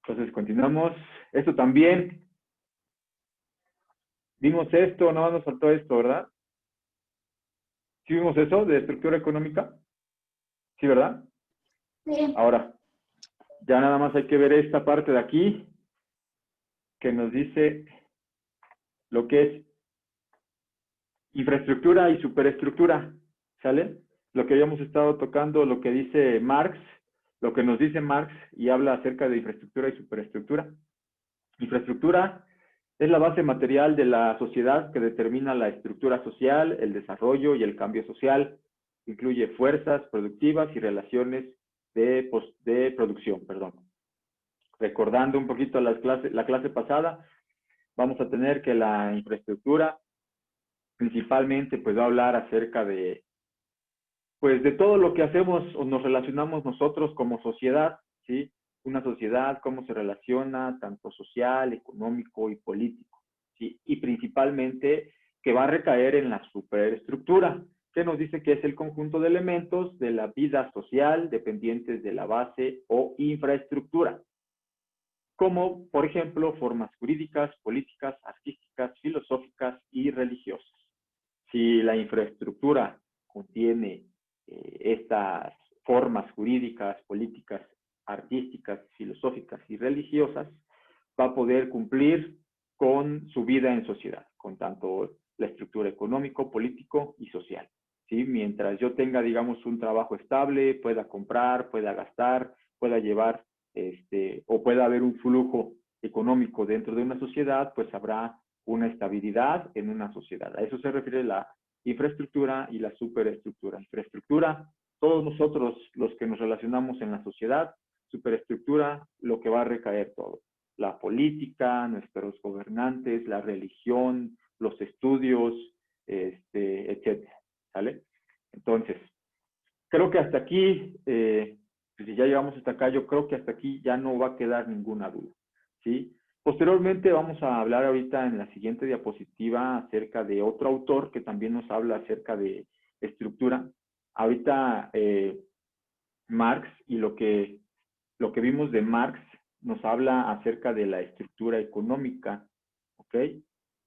Entonces, continuamos. Esto también. Vimos esto, no nos faltó esto, ¿verdad? ¿Sí vimos eso de estructura económica? ¿Sí, verdad? Sí. Ahora, ya nada más hay que ver esta parte de aquí que nos dice lo que es infraestructura y superestructura, ¿sale? Lo que habíamos estado tocando, lo que dice Marx, lo que nos dice Marx y habla acerca de infraestructura y superestructura. Infraestructura es la base material de la sociedad que determina la estructura social, el desarrollo y el cambio social. Incluye fuerzas productivas y relaciones de producción, perdón. Recordando un poquito la clase pasada, vamos a tener que la infraestructura principalmente pues va a hablar acerca de pues de todo lo que hacemos o nos relacionamos nosotros como sociedad, ¿sí? Una sociedad, cómo se relaciona, tanto social, económico y político, ¿sí? Y principalmente que va a recaer en la superestructura, que nos dice que es el conjunto de elementos de la vida social dependientes de la base o infraestructura, como, por ejemplo, formas jurídicas, políticas, artísticas, filosóficas y religiosas. Si la infraestructura contiene estas formas jurídicas, políticas, artísticas, filosóficas y religiosas, va a poder cumplir con su vida en sociedad, con tanto la estructura económico, político y social. ¿Sí? Mientras yo tenga, digamos, un trabajo estable, pueda comprar, pueda gastar, pueda llevar, o pueda haber un flujo económico dentro de una sociedad, pues habrá una estabilidad en una sociedad. A eso se refiere la infraestructura y la superestructura. Infraestructura, todos nosotros los que nos relacionamos en la sociedad, superestructura, lo que va a recaer todo. La política, nuestros gobernantes, la religión, los estudios, etcétera. ¿Sale? Entonces, creo que hasta aquí, si ya llegamos hasta acá, yo creo que hasta aquí ya no va a quedar ninguna duda. ¿Sí? Posteriormente vamos a hablar ahorita en la siguiente diapositiva acerca de otro autor que también nos habla acerca de estructura. Ahorita Marx y lo que vimos de Marx nos habla acerca de la estructura económica, ¿ok?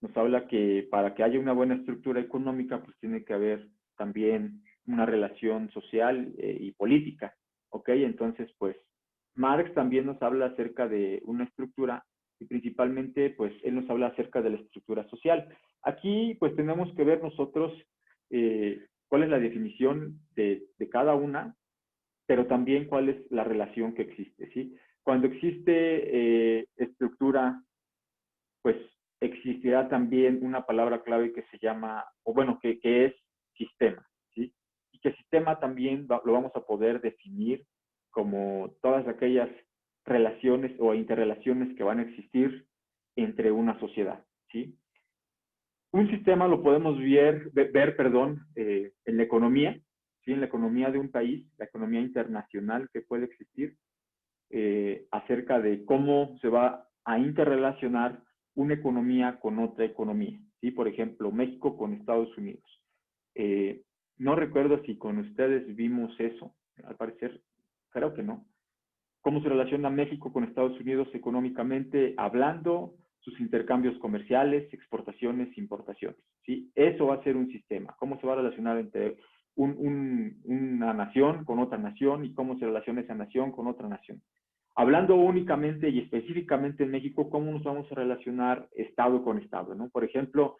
Nos habla que para que haya una buena estructura económica, pues tiene que haber también una relación social y política, ¿ok? Entonces, pues, Marx también nos habla acerca de una estructura y principalmente, pues, él nos habla acerca de la estructura social. Aquí, pues, tenemos que ver nosotros cuál es la definición de cada una, pero también cuál es la relación que existe, ¿sí? Cuando existe estructura, pues existirá también una palabra clave que se llama, o bueno, que es sistema, ¿sí? Y que sistema también lo vamos a poder definir como todas aquellas relaciones o interrelaciones que van a existir entre una sociedad, ¿sí? Un sistema lo podemos ver en la economía, ¿sí? En la economía de un país, la economía internacional que puede existir, acerca de cómo se va a interrelacionar una economía con otra economía, ¿sí? Por ejemplo, México con Estados Unidos. No recuerdo si con ustedes vimos eso, al parecer, creo que no. ¿Cómo se relaciona México con Estados Unidos económicamente hablando? Sus intercambios comerciales, exportaciones, importaciones, ¿sí? Eso va a ser un sistema. ¿Cómo se va a relacionar entre una nación con otra nación y cómo se relaciona esa nación con otra nación? Hablando únicamente y específicamente en México, ¿cómo nos vamos a relacionar Estado con Estado, ¿no? Por ejemplo,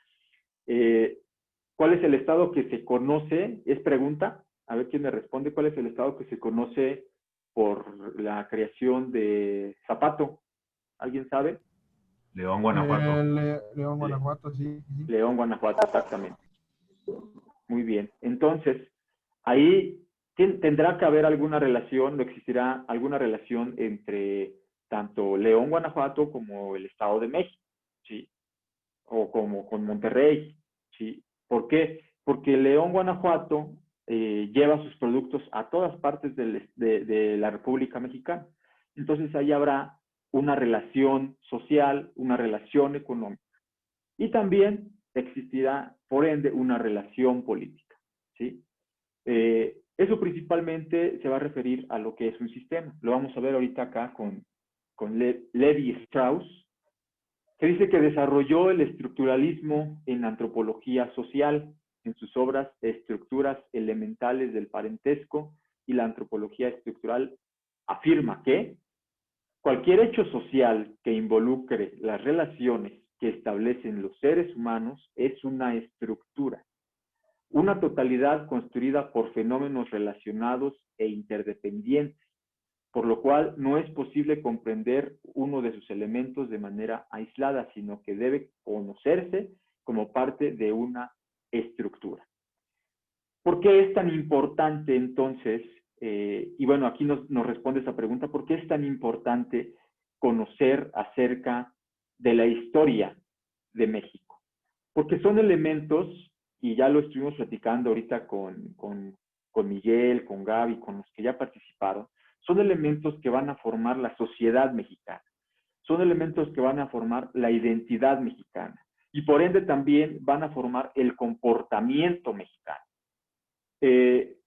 ¿cuál es el Estado que se conoce? Es pregunta. A ver quién me responde. ¿Cuál es el Estado que se conoce por la creación de Zapato? ¿Alguien sabe? León, Guanajuato. León, Guanajuato, sí. León, Guanajuato, exactamente. Muy bien. Entonces, ahí tendrá que haber alguna relación, o existirá alguna relación entre tanto León, Guanajuato, como el Estado de México, ¿sí? O como con Monterrey, ¿sí? ¿Por qué? Porque León, Guanajuato lleva sus productos a todas partes de la República Mexicana. Entonces ahí habrá una relación social, una relación económica. Y también existirá, por ende, una relación política, ¿sí? Eso principalmente se va a referir a lo que es un sistema. Lo vamos a ver ahorita acá con con Levi Strauss, que dice que desarrolló el estructuralismo en antropología social, en sus obras Estructuras elementales del parentesco y la antropología estructural, afirma que cualquier hecho social que involucre las relaciones que establecen los seres humanos es una estructura, una totalidad construida por fenómenos relacionados e interdependientes, por lo cual no es posible comprender uno de sus elementos de manera aislada, sino que debe conocerse como parte de una estructura. ¿Por qué es tan importante entonces, y bueno, aquí nos responde esa pregunta, ¿por qué es tan importante conocer acerca de la historia de México? Porque son elementos, y ya lo estuvimos platicando ahorita con Miguel, con Gaby, con los que ya participaron, son elementos que van a formar la sociedad mexicana, son elementos que van a formar la identidad mexicana, y por ende también van a formar el comportamiento mexicano.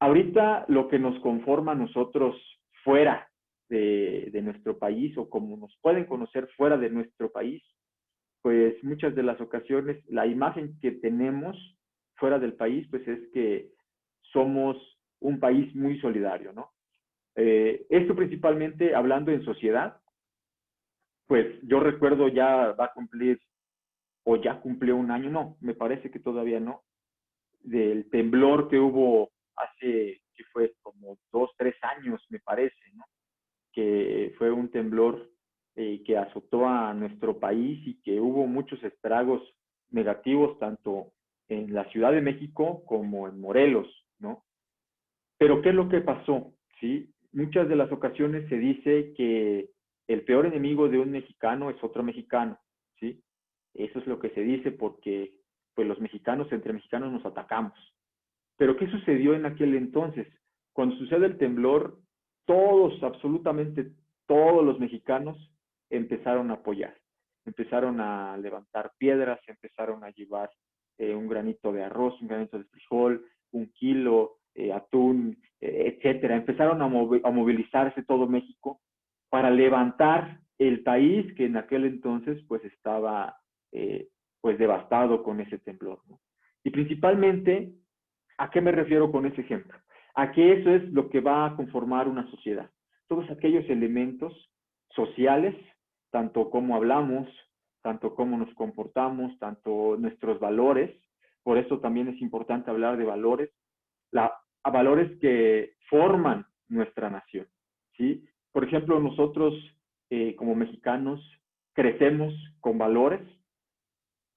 Ahorita lo que nos conforma a nosotros fuera de nuestro país, o como nos pueden conocer fuera de nuestro país, pues muchas de las ocasiones la imagen que tenemos fuera del país, pues es que somos un país muy solidario, ¿no? Esto principalmente hablando en sociedad, pues yo recuerdo ya va a cumplir, o ya cumplió un año, no, me parece que todavía no, del temblor que hubo hace, que fue como 2, 3 años, me parece, ¿no? Que fue un temblor que azotó a nuestro país y que hubo muchos estragos negativos, tanto en la Ciudad de México como en Morelos, ¿no? Pero ¿qué es lo que pasó? ¿Sí? Muchas de las ocasiones se dice que el peor enemigo de un mexicano es otro mexicano, ¿sí? Eso es lo que se dice porque pues los mexicanos entre mexicanos nos atacamos. Pero ¿qué sucedió en aquel entonces? Cuando sucede el temblor, todos, absolutamente todos los mexicanos empezaron a apoyar, empezaron a levantar piedras, empezaron a llevar un granito de arroz, un granito de frijol, 1 kilo, atún, etcétera. Empezaron a movilizarse todo México para levantar el país que en aquel entonces pues estaba pues devastado con ese temblor, ¿no? Y principalmente, ¿a qué me refiero con ese ejemplo? A que eso es lo que va a conformar una sociedad. Todos aquellos elementos sociales, tanto cómo hablamos, tanto cómo nos comportamos, tanto nuestros valores. Por eso también es importante hablar de valores, a valores que forman nuestra nación, ¿sí? Por ejemplo, nosotros como mexicanos crecemos con valores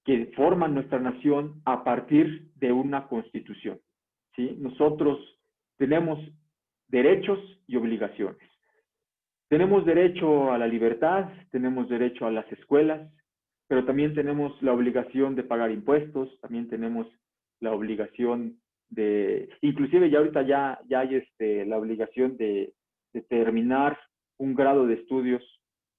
que forman nuestra nación a partir de una constitución, ¿sí? Nosotros tenemos derechos y obligaciones. Tenemos derecho a la libertad, tenemos derecho a las escuelas, pero también tenemos la obligación de pagar impuestos, también tenemos la obligación de, inclusive ya ahorita ya hay la obligación de terminar un grado de estudios,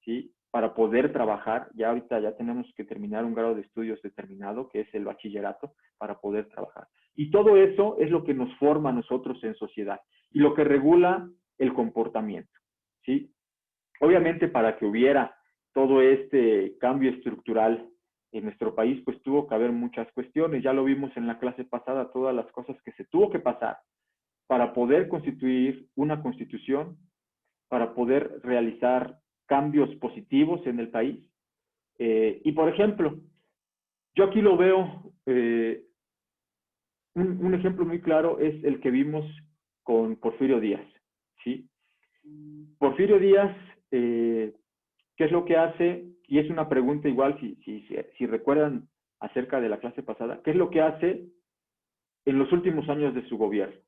¿sí? Para poder trabajar. Ya ahorita ya tenemos que terminar un grado de estudios determinado, que es el bachillerato, para poder trabajar. Y todo eso es lo que nos forma a nosotros en sociedad y lo que regula el comportamiento, ¿sí? Obviamente, para que hubiera todo este cambio estructural en nuestro país, pues tuvo que haber muchas cuestiones. Ya lo vimos en la clase pasada, todas las cosas que se tuvo que pasar para poder constituir una constitución, para poder realizar cambios positivos en el país. Y por ejemplo, yo aquí lo veo, un ejemplo muy claro es el que vimos con Porfirio Díaz, ¿sí? Porfirio Díaz, ¿qué es lo que hace? Y es una pregunta igual, si recuerdan acerca de la clase pasada, ¿qué es lo que hace en los últimos años de su gobierno?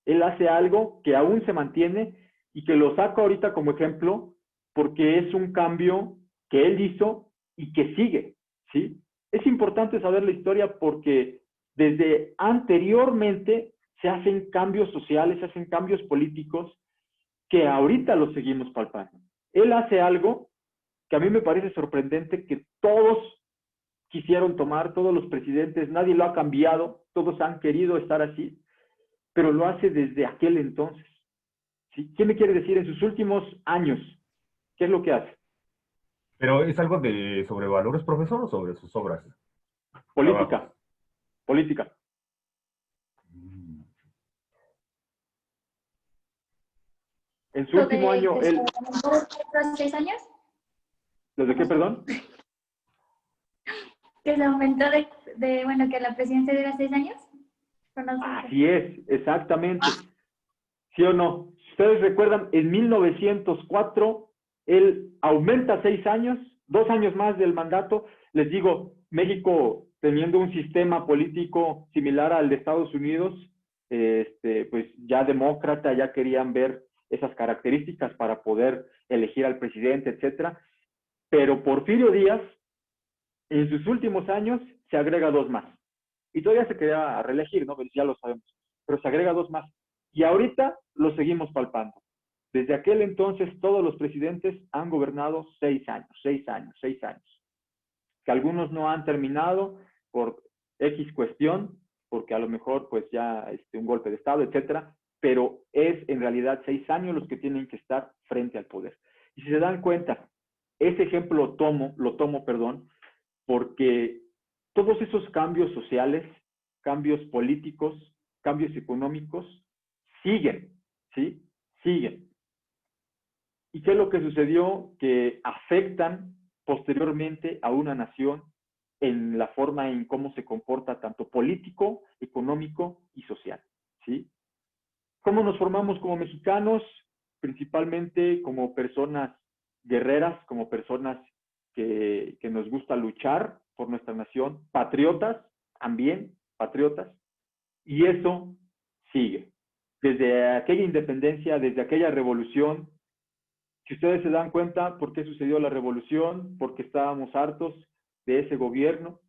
Él hace algo que aún se mantiene y que lo saco ahorita como ejemplo porque es un cambio que él hizo y que sigue, ¿sí? Es importante saber la historia porque desde anteriormente se hacen cambios sociales, se hacen cambios políticos que ahorita los seguimos palpando. Él hace algo que a mí me parece sorprendente, que todos quisieron tomar, todos los presidentes, nadie lo ha cambiado, todos han querido estar así, pero lo hace desde aquel entonces, ¿sí? ¿Qué me quiere decir? En sus últimos años, ¿qué es lo que hace? Pero ¿es algo de sobre valores, profesor, o sobre sus obras? Trabajos. Política, política. Mm. En su último año, que se él, aumentó de los 6 años, ¿desde qué, perdón? que se aumentó bueno, que la presidencia dura 6 años. Así es, exactamente. ¿Sí o no? Si ustedes recuerdan, en 1904, él aumenta 6 años, 2 años más del mandato. Les digo, México, teniendo un sistema político similar al de Estados Unidos, pues ya demócrata, ya querían ver esas características para poder elegir al presidente, etcétera. Pero Porfirio Díaz, en sus últimos años, se agrega 2 más. Y todavía se quería reelegir, ¿no? Pues ya lo sabemos. Pero se agrega 2 más. Y ahorita lo seguimos palpando. Desde aquel entonces, todos los presidentes han gobernado 6 años, 6 años, 6 años. Que algunos no han terminado por X cuestión, porque a lo mejor pues ya un golpe de Estado, etcétera, pero es en realidad 6 años los que tienen que estar frente al poder. Y si se dan cuenta, ese ejemplo lo tomo, porque todos esos cambios sociales, cambios políticos, cambios económicos, siguen, ¿sí? Siguen. ¿Y qué es lo que sucedió? Que afectan posteriormente a una nación en la forma en cómo se comporta tanto político, económico y social, ¿sí? ¿Cómo nos formamos como mexicanos? Principalmente como personas guerreras, como personas que nos gusta luchar por nuestra nación, patriotas, también patriotas, y eso sigue. Desde aquella independencia, desde aquella revolución, si ustedes se dan cuenta por qué sucedió la revolución, porque estábamos hartos de ese gobierno,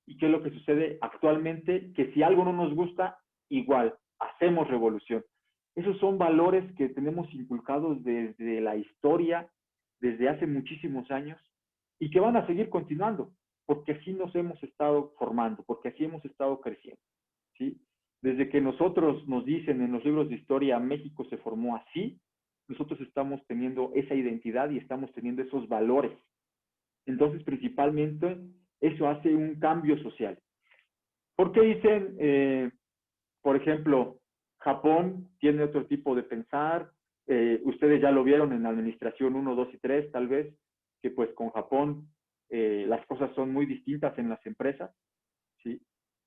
y qué es lo que sucede actualmente, que si algo no nos gusta, igual, hacemos revolución. Esos son valores que tenemos inculcados desde la historia, desde hace muchísimos años, y que van a seguir continuando, porque así nos hemos estado formando, porque así hemos estado creciendo, ¿sí? Desde que nosotros nos dicen en los libros de historia, México se formó así, nosotros estamos teniendo esa identidad y estamos teniendo esos valores. Entonces, principalmente, eso hace un cambio social. ¿Por qué dicen, por ejemplo, Japón tiene otro tipo de pensar? Ustedes ya lo vieron en la administración 1, 2 y 3, tal vez, que pues con Japón las cosas son muy distintas en las empresas, ¿sí?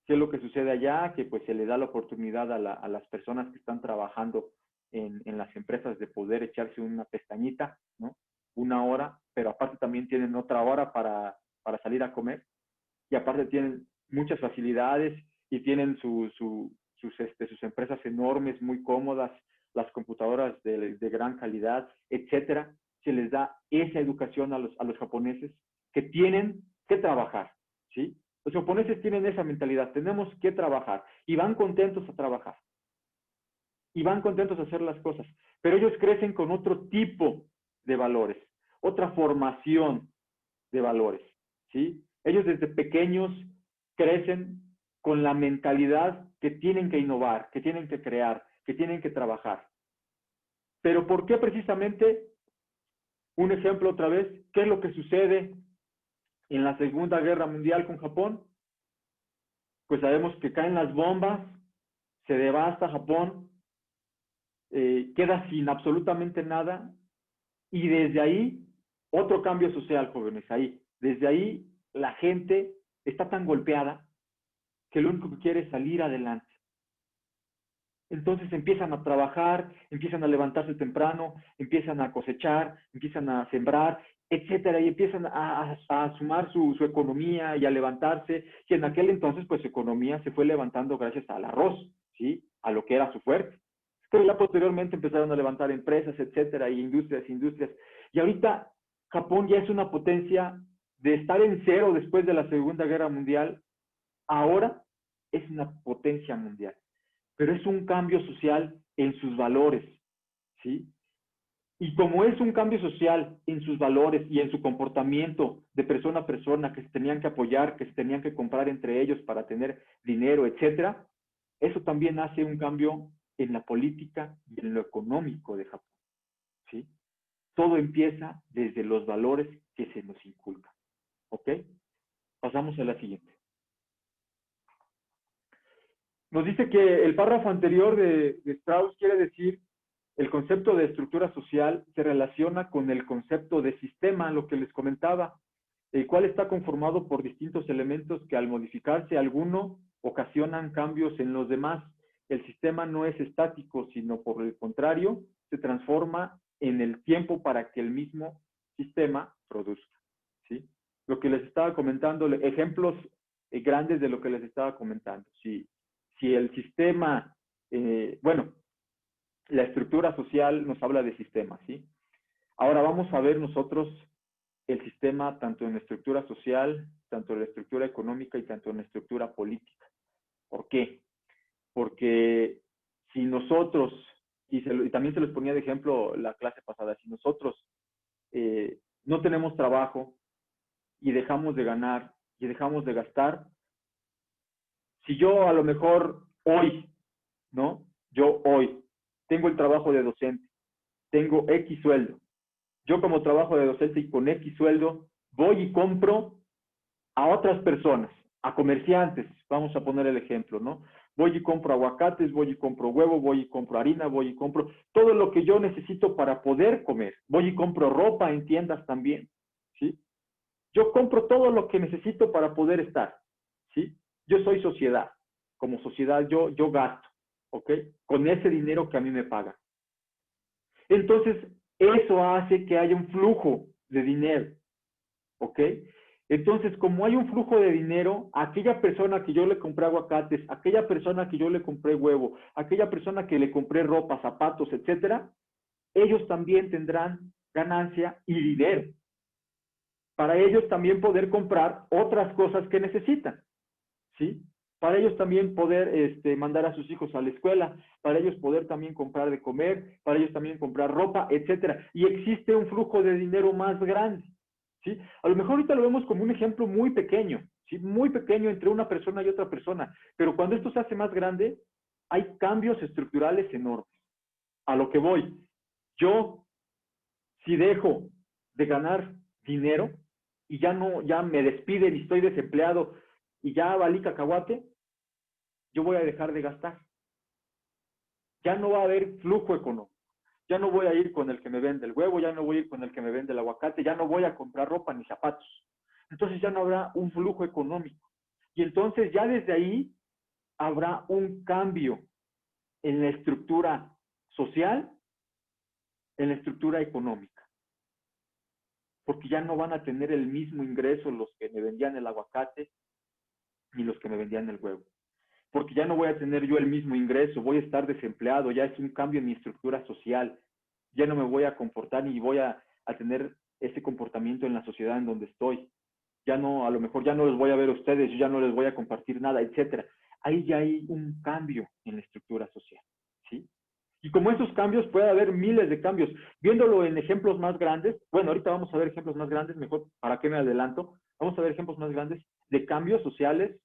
¿Qué es lo que sucede allá? Que pues se le da la oportunidad a las personas que están trabajando en las empresas de poder echarse una pestañita, ¿no? 1 hora, pero aparte también tienen otra hora para salir a comer, y aparte tienen muchas facilidades y tienen sus empresas enormes, muy cómodas, las computadoras de gran calidad, etcétera. Se les da esa educación a los japoneses que tienen que trabajar, ¿sí? Los japoneses tienen esa mentalidad, tenemos que trabajar, y van contentos a trabajar, y van contentos a hacer las cosas, pero ellos crecen con otro tipo de valores, otra formación de valores, ¿sí? Ellos desde pequeños crecen con la mentalidad que tienen que innovar, que tienen que crear, que tienen que trabajar. Pero ¿por qué precisamente? Un ejemplo otra vez, ¿qué es lo que sucede en la Segunda Guerra Mundial con Japón? Pues sabemos que caen las bombas, se devasta Japón, queda sin absolutamente nada, y desde ahí, otro cambio social, jóvenes, ahí. Desde ahí, la gente está tan golpeada que lo único que quiere es salir adelante. Entonces empiezan a trabajar, empiezan a levantarse temprano, empiezan a cosechar, empiezan a sembrar, etcétera, y empiezan a sumar su economía y a levantarse, y en aquel entonces pues su economía se fue levantando gracias al arroz, ¿sí? A lo que era su fuerte. Pero ya posteriormente empezaron a levantar empresas, etcétera, y industrias, y ahorita Japón ya es una potencia de estar en cero después de la Segunda Guerra Mundial, ahora es una potencia mundial. Pero es un cambio social en sus valores, ¿sí? Y como es un cambio social en sus valores y en su comportamiento de persona a persona, que se tenían que apoyar, que se tenían que comprar entre ellos para tener dinero, etcétera, eso también hace un cambio en la política y en lo económico de Japón, ¿sí? todo empieza desde los valores que se nos inculcan. ¿Ok? Pasamos a la siguiente. Nos dice que el párrafo anterior de Strauss quiere decir el concepto de estructura social se relaciona con el concepto de sistema, lo que les comentaba, el cual está conformado por distintos elementos que al modificarse alguno ocasionan cambios en los demás. El sistema no es estático, sino por el contrario, se transforma en el tiempo para que el mismo sistema produzca. ¿Sí? Lo que les estaba comentando, ejemplos grandes de lo que les estaba comentando. Si el sistema, bueno, la estructura social nos habla de sistemas, ¿sí? Ahora vamos a ver nosotros el sistema tanto en la estructura social, tanto en la estructura económica y tanto en la estructura política. ¿Por qué? Porque si nosotros, y también se les ponía de ejemplo la clase pasada, si nosotros no tenemos trabajo y dejamos de ganar y dejamos de gastar, si yo a lo mejor hoy, ¿no? Yo hoy tengo el trabajo de docente, tengo X sueldo. Yo como trabajo de docente y con X sueldo, voy y compro a otras personas, a comerciantes, vamos a poner el ejemplo, ¿no? Voy y compro aguacates, voy y compro huevo, voy y compro harina, voy y compro todo lo que yo necesito para poder comer. Voy y compro ropa en tiendas también, ¿sí? Yo compro todo lo que necesito para poder estar, ¿sí? Yo soy sociedad. Como sociedad yo gasto, ¿ok? Con ese dinero que a mí me pagan. Entonces, eso hace que haya un flujo de dinero, ¿ok? Entonces, como hay un flujo de dinero, aquella persona que yo le compré aguacates, aquella persona que yo le compré huevo, aquella persona que le compré ropa, zapatos, etcétera, ellos también tendrán ganancia y dinero. Para ellos también poder comprar otras cosas que necesitan, ¿sí? Para ellos también poder mandar a sus hijos a la escuela, para ellos poder también comprar de comer, para ellos también comprar ropa, etcétera. Y existe un flujo de dinero más grande, ¿sí? A lo mejor ahorita lo vemos como un ejemplo muy pequeño, ¿sí? Muy pequeño entre una persona y otra persona, pero cuando esto se hace más grande, hay cambios estructurales enormes. A lo que voy, yo, si dejo de ganar dinero y ya me despiden y estoy desempleado y ya valí cacahuate, yo voy a dejar de gastar. Ya no va a haber flujo económico. Ya no voy a ir con el que me vende el huevo, ya no voy a ir con el que me vende el aguacate, ya no voy a comprar ropa ni zapatos. Entonces ya no habrá un flujo económico. Y entonces ya desde ahí habrá un cambio en la estructura social, en la estructura económica. Porque ya no van a tener el mismo ingreso los que me vendían el aguacate ni los que me vendían el huevo. Porque ya no voy a tener yo el mismo ingreso, voy a estar desempleado, ya es un cambio en mi estructura social, ya no me voy a comportar ni voy a tener ese comportamiento en la sociedad en donde estoy. Ya no, a lo mejor ya no los voy a ver a ustedes, yo ya no les voy a compartir nada, etcétera. Ahí ya hay un cambio en la estructura social, ¿sí? Y como esos cambios, puede haber miles de cambios. Viéndolo en ejemplos más grandes, bueno, ahorita vamos a ver ejemplos más grandes, mejor para qué me adelanto, vamos a ver ejemplos más grandes de cambios sociales,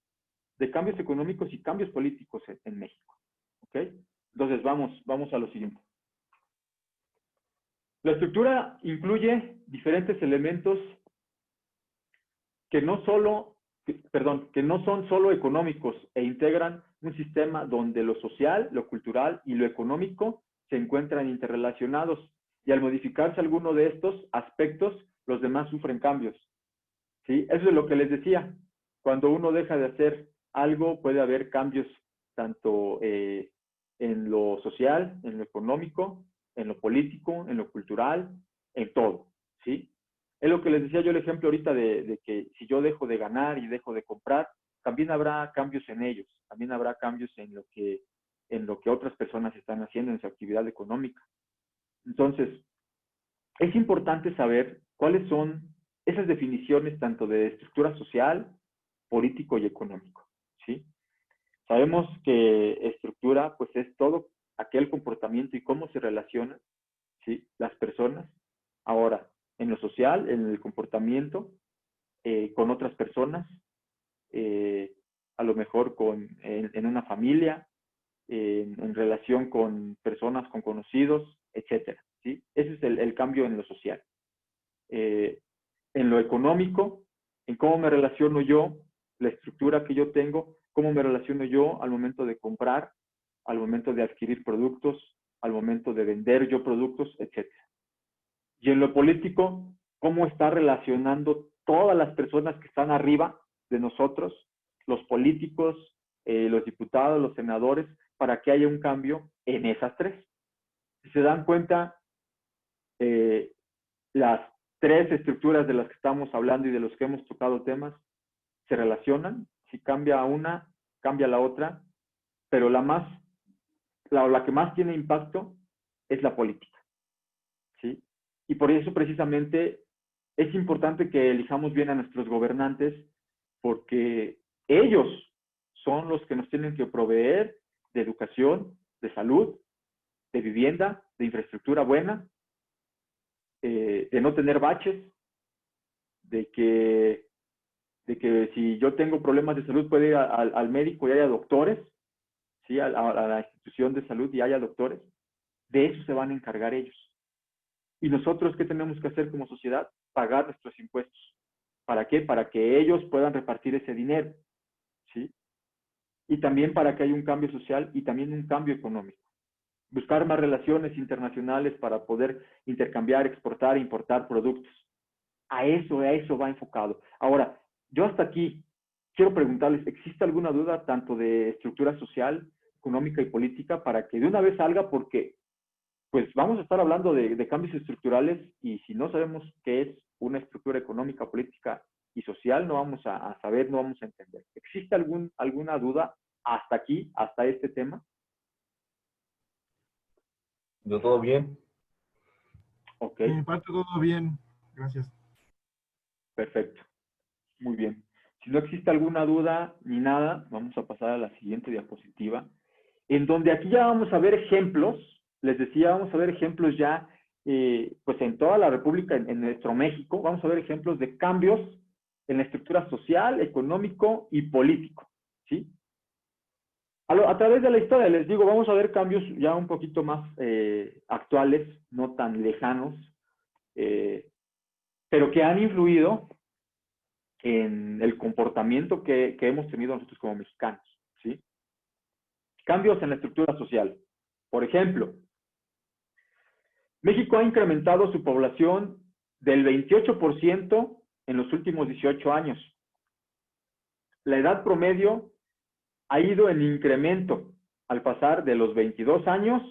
de cambios económicos y cambios políticos en México. ¿Ok? Entonces, vamos a lo siguiente. La estructura incluye diferentes elementos que no son solo económicos e integran un sistema donde lo social, lo cultural y lo económico se encuentran interrelacionados y al modificarse alguno de estos aspectos, los demás sufren cambios. ¿Sí? Eso es lo que les decía. Cuando uno deja de hacer algo, puede haber cambios tanto en lo social, en lo económico, en lo político, en lo cultural, en todo, ¿sí? Es lo que les decía yo el ejemplo ahorita de que si yo dejo de ganar y dejo de comprar, también habrá cambios en ellos, también habrá cambios en lo que otras personas están haciendo en su actividad económica. Entonces, es importante saber cuáles son esas definiciones tanto de estructura social, político y económico, ¿sí? Sabemos que estructura, pues es todo aquel comportamiento y cómo se relacionan, ¿sí? Las personas. Ahora, en lo social, en el comportamiento con otras personas, a lo mejor en una familia, en relación con personas, con conocidos, etcétera, ¿sí? ese es el cambio en lo social. En lo económico, en cómo me relaciono yo, la estructura que yo tengo, cómo me relaciono yo al momento de comprar, al momento de adquirir productos, al momento de vender yo productos, etc. Y en lo político, cómo está relacionando todas las personas que están arriba de nosotros, los políticos, los diputados, los senadores, para que haya un cambio en esas tres. Si se dan cuenta, las tres estructuras de las que estamos hablando y de los que hemos tocado temas se relacionan. Si cambia una, cambia la otra, pero la que más tiene impacto es la política, ¿sí? Y por eso precisamente es importante que elijamos bien a nuestros gobernantes, porque ellos son los que nos tienen que proveer de educación, de salud, de vivienda, de infraestructura buena, de no tener baches, de que si yo tengo problemas de salud puedo ir al médico y haya doctores, ¿sí? A la institución de salud y haya doctores. De eso se van a encargar ellos. ¿Y nosotros qué tenemos que hacer como sociedad? Pagar nuestros impuestos. ¿Para qué? Para que ellos puedan repartir ese dinero, ¿sí? Y también para que haya un cambio social y también un cambio económico. Buscar más relaciones internacionales para poder intercambiar, exportar e importar productos. A eso va enfocado. Ahora, yo hasta aquí quiero preguntarles, ¿existe alguna duda tanto de estructura social, económica y política para que de una vez salga? Porque pues vamos a estar hablando de cambios estructurales y si no sabemos qué es una estructura económica, política y social, no vamos a saber, no vamos a entender. ¿Existe alguna duda hasta aquí, hasta este tema? Yo todo bien. Ok. De mi parte todo bien, gracias. Perfecto. Muy bien. Si no existe alguna duda ni nada, vamos a pasar a la siguiente diapositiva, en donde aquí ya vamos a ver ejemplos. Les decía, vamos a ver ejemplos ya, pues en toda la República, en nuestro México, vamos a ver ejemplos de cambios en la estructura social, económico y político, ¿sí? A través de la historia, les digo, vamos a ver cambios ya un poquito más actuales, no tan lejanos, pero que han influido en el comportamiento que hemos tenido nosotros como mexicanos, ¿sí? Cambios en la estructura social. Por ejemplo, México ha incrementado su población del 28% en los últimos 18 años. La edad promedio ha ido en incremento al pasar de los 22 años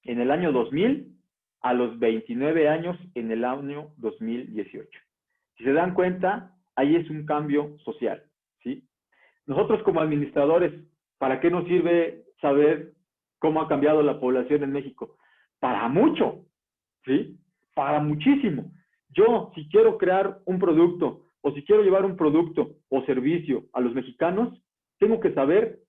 en el año 2000 a los 29 años en el año 2018. Si se dan cuenta, ahí es un cambio social, ¿sí? Nosotros como administradores, ¿para qué nos sirve saber cómo ha cambiado la población en México? Para mucho, ¿sí? Para muchísimo. Yo, si quiero crear un producto o si quiero llevar un producto o servicio a los mexicanos, tengo que saber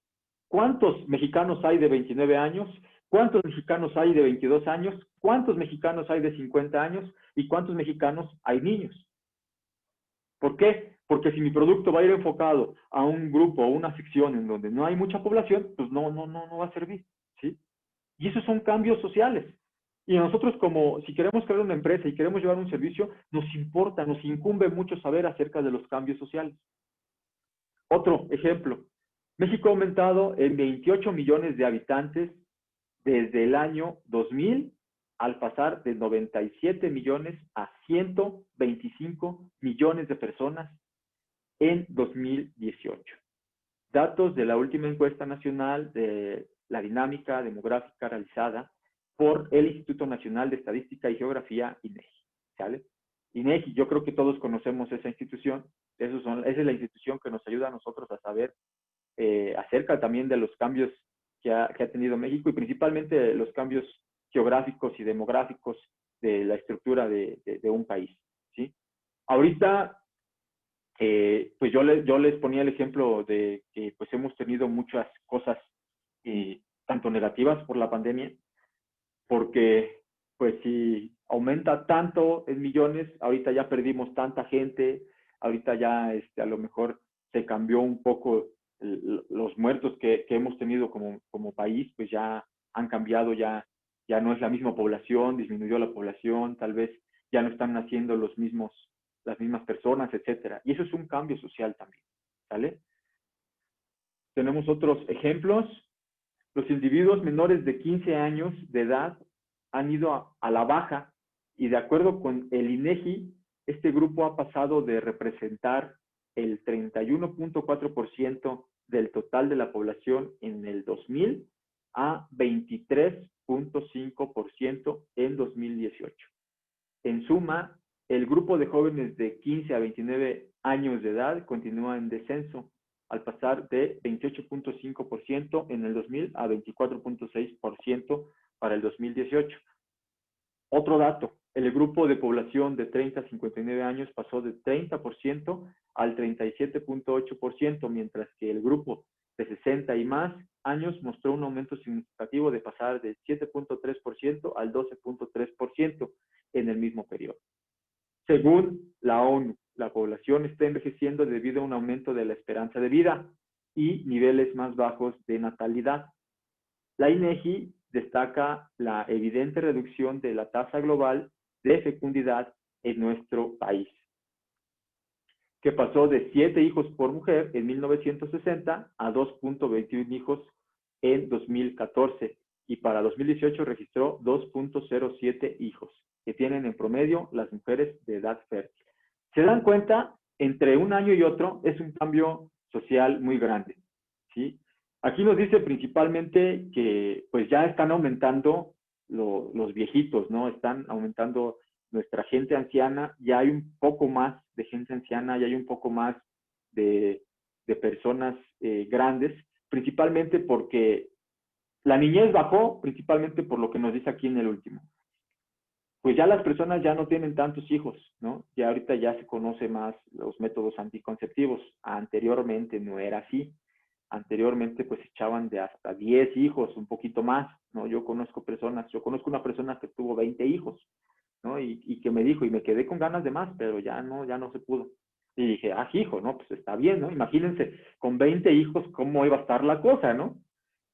cuántos mexicanos hay de 29 años, cuántos mexicanos hay de 22 años, cuántos mexicanos hay de 50 años y cuántos mexicanos hay niños. ¿Por qué? Porque si mi producto va a ir enfocado a un grupo o una sección en donde no hay mucha población, pues no va a servir, ¿sí? Y esos son cambios sociales. Y a nosotros como, si queremos crear una empresa y queremos llevar un servicio, nos importa, nos incumbe mucho saber acerca de los cambios sociales. Otro ejemplo, México ha aumentado en 28 millones de habitantes desde el año 2000 al pasar de 97 millones a 125 millones de personas en 2018. Datos de la última encuesta nacional de la dinámica demográfica realizada por el Instituto Nacional de Estadística y Geografía, INEGI, ¿sale? INEGI, yo creo que todos conocemos esa institución. Esa es la institución que nos ayuda a nosotros a saber acerca también de los cambios que ha tenido México y principalmente los cambios geográficos y demográficos de la estructura de un país, ¿sí? Ahorita, pues yo les ponía el ejemplo de que pues hemos tenido muchas cosas tanto negativas por la pandemia, porque pues si aumenta tanto en millones, ahorita ya perdimos tanta gente, ahorita ya a lo mejor se cambió un poco los muertos que hemos tenido como país, pues ya han cambiado, ya ya no es la misma población, disminuyó la población, tal vez ya no están naciendo las mismas personas, etcétera. Y eso es un cambio social también, ¿sale? Tenemos otros ejemplos. Los individuos menores de 15 años de edad han ido a la baja y de acuerdo con el INEGI, este grupo ha pasado de representar el 31.4% del total de la población en el 2000 a 23.5% en 2018. En suma, el grupo de jóvenes de 15 a 29 años de edad continúa en descenso, al pasar de 28.5% en el 2000 a 24.6% para el 2018. Otro dato, el grupo de población de 30 a 59 años pasó de 30% al 37.8%, mientras que el grupo de 60 y más años mostró un aumento significativo de pasar del 7.3% al 12.3% en el mismo periodo. Según la ONU, la población está envejeciendo debido a un aumento de la esperanza de vida y niveles más bajos de natalidad. La INEGI destaca la evidente reducción de la tasa global de fecundidad en nuestro país, que pasó de 7 hijos por mujer en 1960 a 2.21 hijos en 2014 y para 2018 registró 2.07 hijos, que tienen en promedio las mujeres de edad fértil. ¿Se dan cuenta? Entre un año y otro es un cambio social muy grande, ¿sí? Aquí nos dice principalmente que pues ya están aumentando los viejitos, ¿no? Están aumentando nuestra gente anciana, ya hay un poco más de gente anciana, ya hay un poco más de personas grandes, principalmente porque la niñez bajó, principalmente por lo que nos dice aquí en el último. Pues ya las personas ya no tienen tantos hijos, ¿no? Ya ahorita ya se conoce más los métodos anticonceptivos. Anteriormente no era así. Anteriormente pues echaban de hasta 10 hijos, un poquito más, ¿no? Yo conozco una persona que tuvo 20 hijos, ¿no? Y que me dijo, y me quedé con ganas de más, pero ya no se pudo. Y dije, hijo, no, pues está bien, ¿no? Imagínense, con 20 hijos, cómo iba a estar la cosa, ¿no?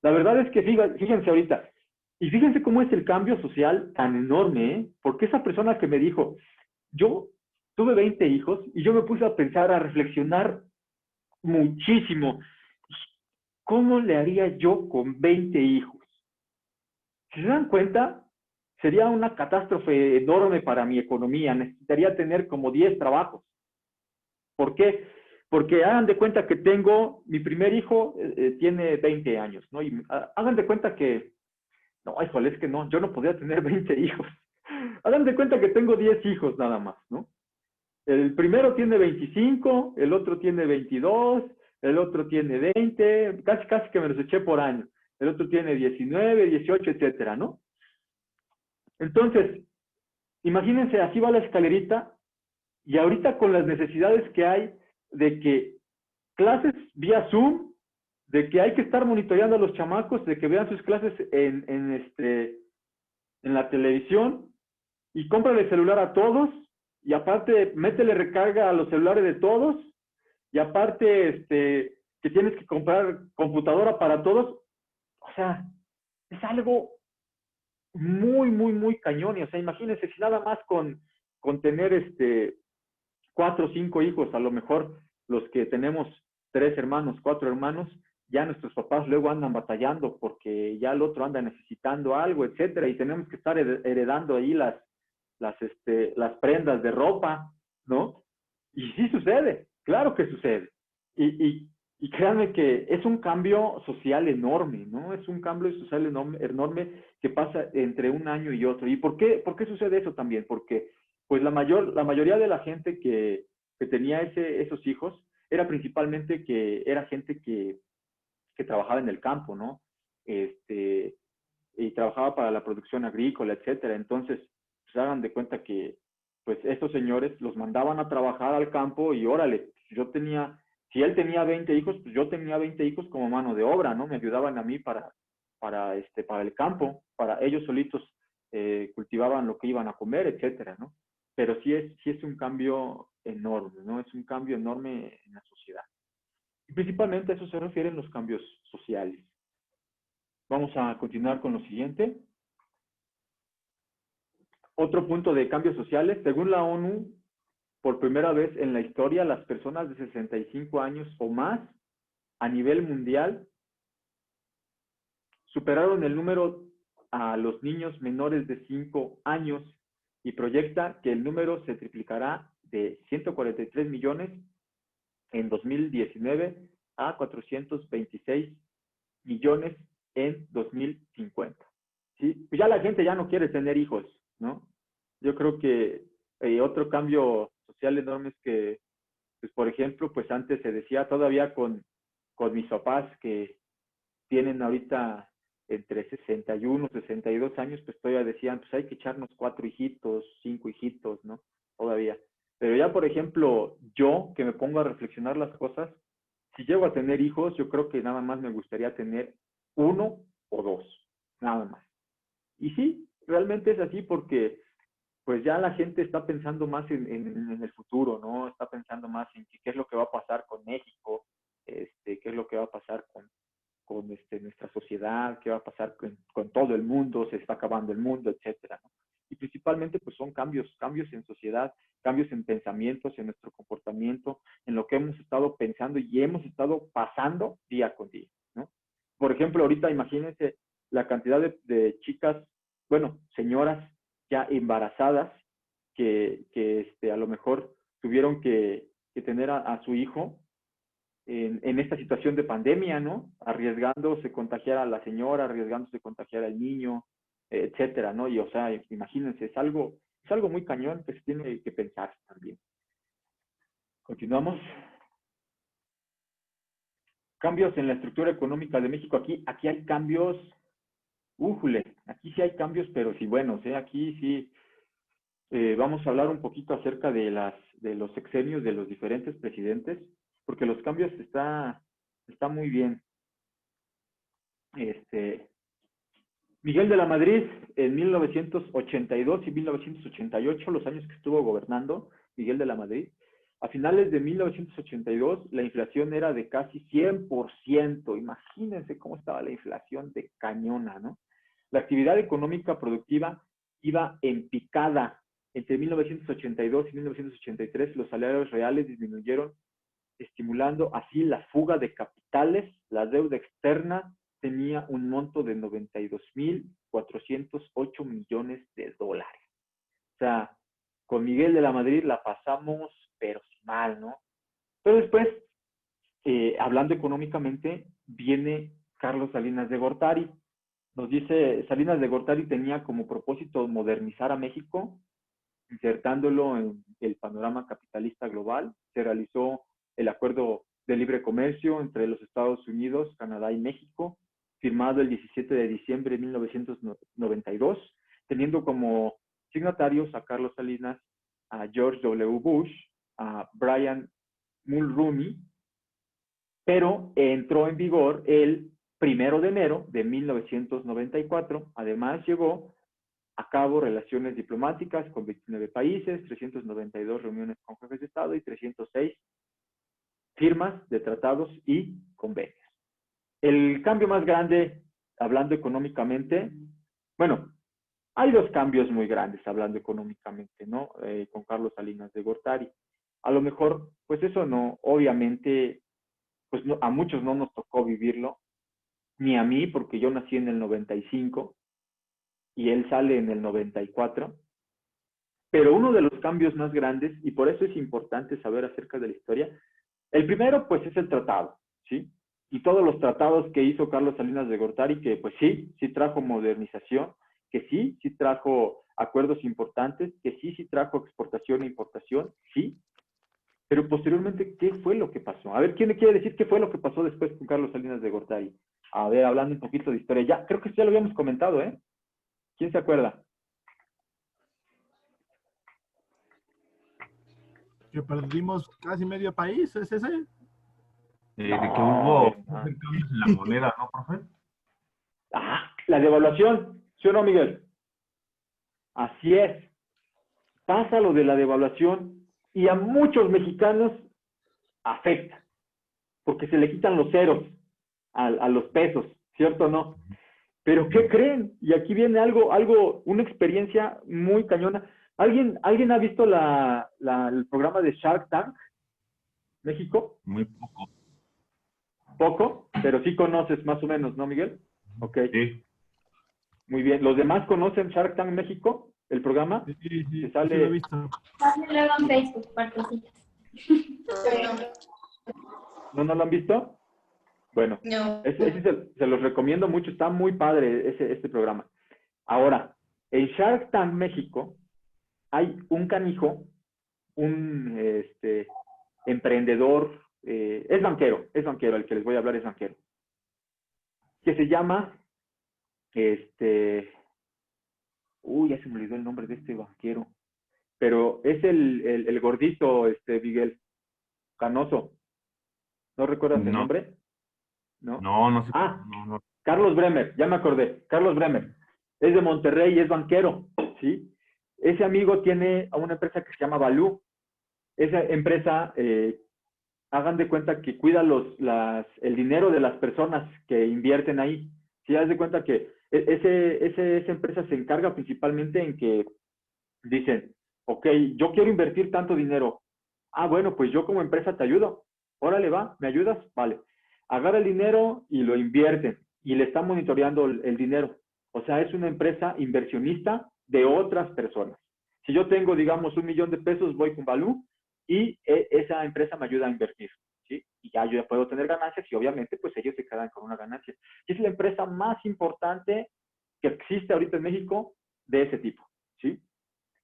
La verdad es que fíjense ahorita, y fíjense cómo es el cambio social tan enorme, ¿eh? Porque esa persona que me dijo, yo tuve 20 hijos y yo me puse a pensar, a reflexionar muchísimo. ¿Cómo le haría yo con 20 hijos? Si se dan cuenta, sería una catástrofe enorme para mi economía. Necesitaría tener como 10 trabajos. ¿Por qué? Porque hagan de cuenta que mi primer hijo tiene 20 años, ¿no? Y hagan de cuenta que, no, híjole, es que no, yo no podría tener 20 hijos. Hagan de cuenta que tengo 10 hijos nada más, ¿no? El primero tiene 25, el otro tiene 22, el otro tiene 20, casi que me los eché por año. El otro tiene 19, 18, etcétera, ¿no? Entonces, imagínense, así va la escalerita, y ahorita con las necesidades que hay de que clases vía Zoom, de que hay que estar monitoreando a los chamacos, de que vean sus clases en la televisión, y cómprale el celular a todos, y aparte métele recarga a los celulares de todos, y aparte que tienes que comprar computadora para todos. O sea, es algo muy, muy, muy cañón. Y, o sea, imagínense, si nada más con tener 4 o 5 hijos, a lo mejor los que tenemos 3 hermanos, 4 hermanos, ya nuestros papás luego andan batallando porque ya el otro anda necesitando algo, etcétera, y tenemos que estar heredando ahí las prendas de ropa, ¿no? Y sí sucede, claro que sucede. Y créanme que es un cambio social enorme, ¿no? Es un cambio social enorme que pasa entre un año y otro. ¿Y por qué sucede eso también? Porque pues la mayoría de la gente que tenía esos hijos era principalmente era gente que trabajaba en el campo, ¿no? Y trabajaba para la producción agrícola, etcétera. Entonces, se hagan de cuenta que pues estos señores los mandaban a trabajar al campo y órale, si él tenía 20 hijos, pues yo tenía 20 hijos como mano de obra, ¿no? Me ayudaban a mí para el campo, para ellos solitos cultivaban lo que iban a comer, etcétera, ¿no? Pero sí es un cambio enorme, ¿no? Es un cambio enorme en la sociedad. Y principalmente a eso se refieren los cambios sociales. Vamos a continuar con lo siguiente. Otro punto de cambios sociales, según la ONU, por primera vez en la historia, las personas de 65 años o más a nivel mundial superaron el número a los niños menores de 5 años y proyecta que el número se triplicará de 143 millones en 2019 a 426 millones en 2050. ¿Sí? Pues ya la gente ya no quiere tener hijos, ¿no? Yo creo que otro cambio social enorme es que, pues, por ejemplo, pues antes se decía todavía con mis papás que tienen ahorita entre 61, 62 años, pues todavía decían, pues hay que echarnos 4 hijitos, 5 hijitos, ¿no? Todavía. Pero ya, por ejemplo, yo que me pongo a reflexionar las cosas, si llego a tener hijos, yo creo que nada más me gustaría tener 1 o 2, nada más. Y sí, realmente es así porque pues ya la gente está pensando más en el futuro, ¿no? Está pensando más en qué es lo que va a pasar con México, qué es lo que va a pasar con nuestra sociedad, qué va a pasar con todo el mundo, se está acabando el mundo, etcétera, ¿no? Y principalmente pues son cambios en sociedad, cambios en pensamientos, en nuestro comportamiento, en lo que hemos estado pensando y hemos estado pasando día con día, ¿no? Por ejemplo, ahorita imagínense la cantidad de chicas, bueno, señoras ya embarazadas que a lo mejor tuvieron que tener a su hijo en esta situación de pandemia, ¿no? Arriesgándose contagiar a la señora, arriesgándose contagiar al niño, etcétera, ¿no? Y, o sea, imagínense, es algo muy cañón que se tiene que pensar también. Continuamos. Cambios en la estructura económica de México. Aquí hay cambios, aquí sí hay cambios, pero sí buenos, ¿eh? Aquí sí vamos a hablar un poquito acerca de los sexenios de los diferentes presidentes, porque los cambios está muy bien. Miguel de la Madrid, en 1982 y 1988, los años que estuvo gobernando Miguel de la Madrid, a finales de 1982 la inflación era de casi 100%. Imagínense cómo estaba la inflación de cañona, ¿no? La actividad económica productiva iba en picada. Entre 1982 y 1983 los salarios reales disminuyeron, estimulando así la fuga de capitales. La deuda externa tenía un monto de 92.408 millones de dólares. O sea, con Miguel de la Madrid la pasamos, pero sí mal, ¿no? Pero después, hablando económicamente, viene Carlos Salinas de Gortari. Nos dice, Salinas de Gortari tenía como propósito modernizar a México, insertándolo en el panorama capitalista global. Se realizó el Acuerdo de Libre Comercio entre los Estados Unidos, Canadá y México, firmado el 17 de diciembre de 1992, teniendo como signatarios a Carlos Salinas, a George W. Bush, a Brian Mulroney, pero entró en vigor el 1 de enero de 1994. Además, llevó a cabo relaciones diplomáticas con 29 países, 392 reuniones con jefes de Estado y 306 firmas de tratados y convenios. El cambio más grande, hablando económicamente, bueno, hay 2 cambios muy grandes hablando económicamente, ¿no? Con Carlos Salinas de Gortari. A lo mejor, pues eso no, obviamente, pues no, a muchos no nos tocó vivirlo, ni a mí, porque yo nací en el 95 y él sale en el 94. Pero uno de los cambios más grandes, y por eso es importante saber acerca de la historia, el primero, pues, es el tratado, ¿sí? Y todos los tratados que hizo Carlos Salinas de Gortari, que pues sí trajo modernización, que sí trajo acuerdos importantes, que sí trajo exportación e importación, sí. Pero posteriormente, ¿qué fue lo que pasó? A ver, ¿quién me quiere decir qué fue lo que pasó después con Carlos Salinas de Gortari? A ver, hablando un poquito de historia. Ya, creo que ya lo habíamos comentado, ¿eh? ¿Quién se acuerda? Que perdimos casi medio país, ¿es ese? De que hubo Ah, cambios en la moneda, ¿no, profe? la devaluación, ¿sí o no, Miguel? Así es. Pasa lo de la devaluación y a muchos mexicanos afecta, porque se le quitan los ceros a los pesos, ¿cierto o no? Pero ¿qué creen? Y aquí viene una experiencia muy cañona. ¿Alguien ha visto el programa de Shark Tank México? Muy poco. Poco, pero sí conoces más o menos, ¿no, Miguel? Ok, Sí. muy bien. ¿Los demás conocen Shark Tank México, el programa? Sí, Que sí, sí lo he sale... visto. Pasen luego en Facebook, partecitas. ¿No lo han visto? Bueno, No. ese se los recomiendo mucho. Está muy padre este programa. Ahora, en Shark Tank México hay un canijo, un emprendedor, es banquero, el que les voy a hablar es banquero, que se llama, ya se me olvidó el nombre de este banquero, pero es el gordito, Miguel, canoso. ¿No recuerdas el No, nombre? ¿No? no sé. Ah, No. Carlos Bremer, ya me acordé, Carlos Bremer. Es de Monterrey y es banquero, ¿sí? Ese amigo tiene una empresa que se llama Balú. Esa empresa, hagan de cuenta que cuida el dinero de las personas que invierten ahí. Si haz de cuenta que esa empresa se encarga principalmente en que dicen, ok, yo quiero invertir tanto dinero. Ah, bueno, pues yo como empresa te ayudo. Órale, va, ¿me ayudas? Vale. Agarra el dinero y lo invierten y le está monitoreando el dinero. O sea, es una empresa inversionista de otras personas. Si yo tengo, digamos, 1 millón de pesos, voy con Balú y esa empresa me ayuda a invertir, ¿sí? Y ya yo ya puedo tener ganancias y obviamente pues ellos se quedan con una ganancia. Y es la empresa más importante que existe ahorita en México de ese tipo, ¿sí?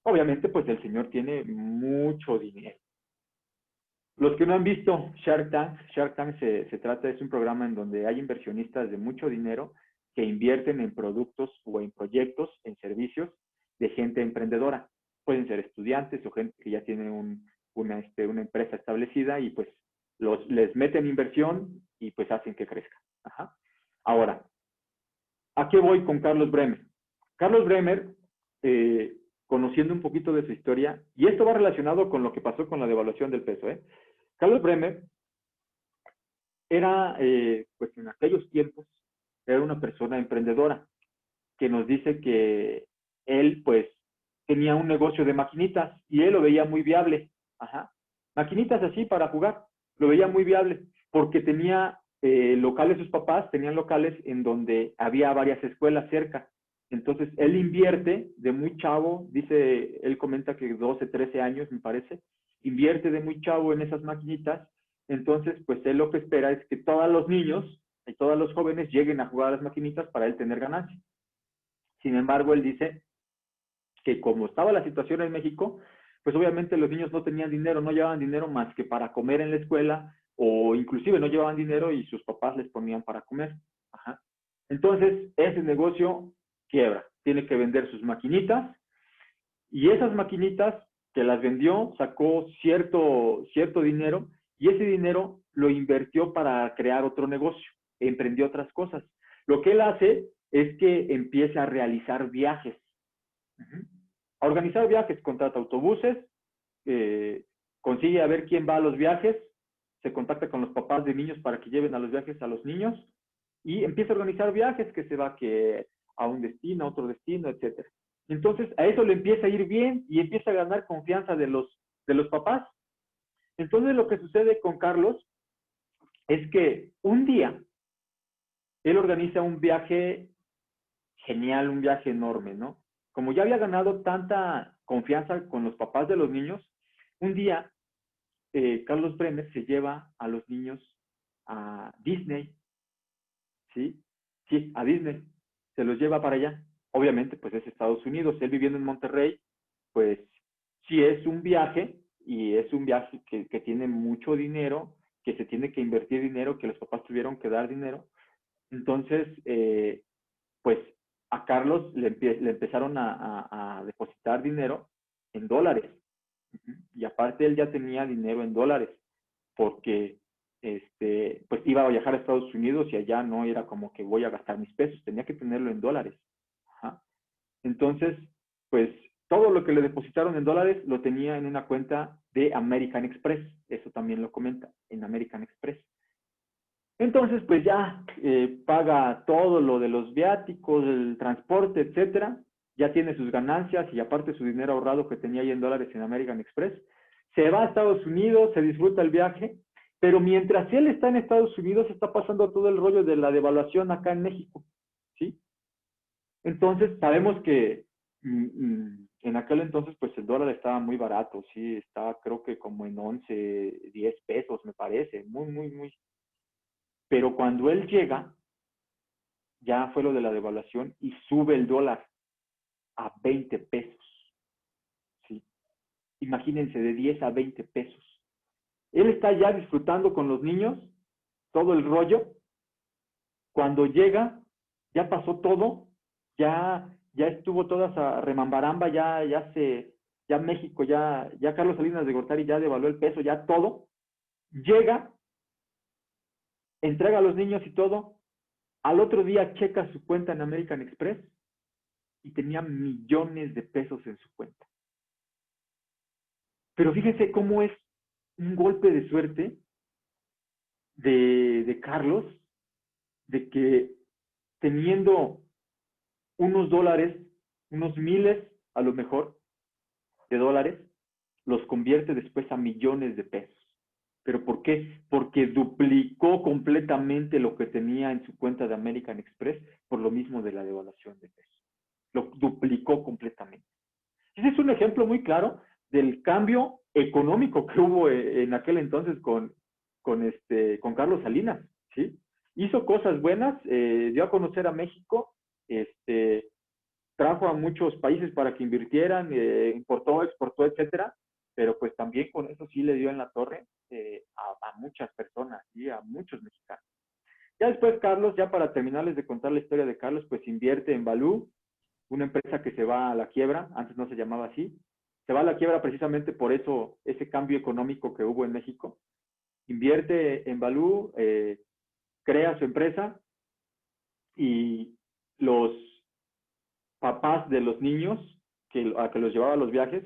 Obviamente pues el señor tiene mucho dinero. Los que no han visto Shark Tank se trata, es un programa en donde hay inversionistas de mucho dinero que invierten en productos o en proyectos, en servicios de gente emprendedora. Pueden ser estudiantes o gente que ya tiene una empresa establecida y pues les meten inversión y pues hacen que crezca. Ajá. Ahora, ¿a qué voy con Carlos Bremer? Carlos Bremer, conociendo un poquito de su historia, y esto va relacionado con lo que pasó con la devaluación del peso, Carlos Bremer era, pues en aquellos tiempos, era una persona emprendedora que nos dice que él, pues, tenía un negocio de maquinitas y él lo veía muy viable. Ajá. Maquinitas así para jugar, lo veía muy viable porque tenía locales, sus papás tenían locales en donde había varias escuelas cerca. Entonces, él invierte de muy chavo, dice, él comenta que 12, 13 años, me parece, invierte de muy chavo en esas maquinitas. Entonces, pues él lo que espera es que todos los niños y todos los jóvenes lleguen a jugar a las maquinitas para él tener ganancias. Sin embargo, él dice que como estaba la situación en México, pues obviamente los niños no tenían dinero, no llevaban dinero más que para comer en la escuela o inclusive no llevaban dinero y sus papás les ponían para comer. Ajá. Entonces, ese negocio quiebra. Tiene que vender sus maquinitas y esas maquinitas que las vendió, sacó cierto dinero y ese dinero lo invirtió para crear otro negocio, emprendió otras cosas. Lo que él hace es que empieza a realizar viajes. A organizar viajes, contrata autobuses, consigue a ver quién va a los viajes, se contacta con los papás de niños para que lleven a los viajes a los niños y empieza a organizar viajes que se va que a un destino, a otro destino, etcétera. Entonces, a eso le empieza a ir bien y empieza a ganar confianza de los papás. Entonces, lo que sucede con Carlos es que un día él organiza un viaje genial, un viaje enorme, ¿no? Como ya había ganado tanta confianza con los papás de los niños, un día Carlos Bremer se lleva a los niños a Disney, ¿sí? Sí, a Disney. Se los lleva para allá. Obviamente, pues es Estados Unidos. Él viviendo en Monterrey, pues sí es un viaje y es un viaje que tiene mucho dinero, que se tiene que invertir dinero, que los papás tuvieron que dar dinero. Entonces, pues a Carlos le empezaron a depositar dinero en dólares. Y aparte él ya tenía dinero en dólares, porque pues iba a viajar a Estados Unidos y allá no era como que voy a gastar mis pesos, tenía que tenerlo en dólares. Ajá. Entonces, pues todo lo que le depositaron en dólares lo tenía en una cuenta de American Express, eso también lo comenta, en American Express. Entonces, pues ya paga todo lo de los viáticos, el transporte, etcétera. Ya tiene sus ganancias y aparte su dinero ahorrado que tenía ahí en dólares en American Express. Se va a Estados Unidos, se disfruta el viaje, pero mientras él está en Estados Unidos, está pasando todo el rollo de la devaluación acá en México, ¿sí? Entonces, sabemos que en aquel entonces, pues el dólar estaba muy barato, ¿sí? Estaba creo que como en 11, 10 pesos, me parece, muy. Pero cuando él llega, ya fue lo de la devaluación y sube el dólar a 20 pesos, ¿sí? Imagínense, de 10 a 20 pesos. Él está ya disfrutando con los niños, todo el rollo. Cuando llega, ya pasó todo, ya estuvo toda esa remambaramba, ya México, ya Carlos Salinas de Gortari ya devaluó el peso, ya todo. Llega, entrega a los niños y todo. Al otro día checa su cuenta en American Express y tenía millones de pesos en su cuenta. Pero fíjense cómo es un golpe de suerte de Carlos, de que teniendo unos dólares, unos miles a lo mejor de dólares, los convierte después a millones de pesos. ¿Pero por qué? Porque duplicó completamente lo que tenía en su cuenta de American Express por lo mismo de la devaluación de pesos. Lo duplicó completamente. Ese es un ejemplo muy claro del cambio económico que hubo en aquel entonces con Carlos Salinas, ¿sí? Hizo cosas buenas, dio a conocer a México, trajo a muchos países para que invirtieran, importó, exportó, etcétera, pero pues también con eso sí le dio en la torre a muchas personas, ¿sí? A muchos mexicanos. Ya después Carlos, ya para terminarles de contar la historia de Carlos, pues invierte en Balú, una empresa que se va a la quiebra, antes no se llamaba así, se va a la quiebra precisamente por eso, ese cambio económico que hubo en México. Invierte en Balú, crea su empresa y los papás de los niños a que los llevaba a los viajes,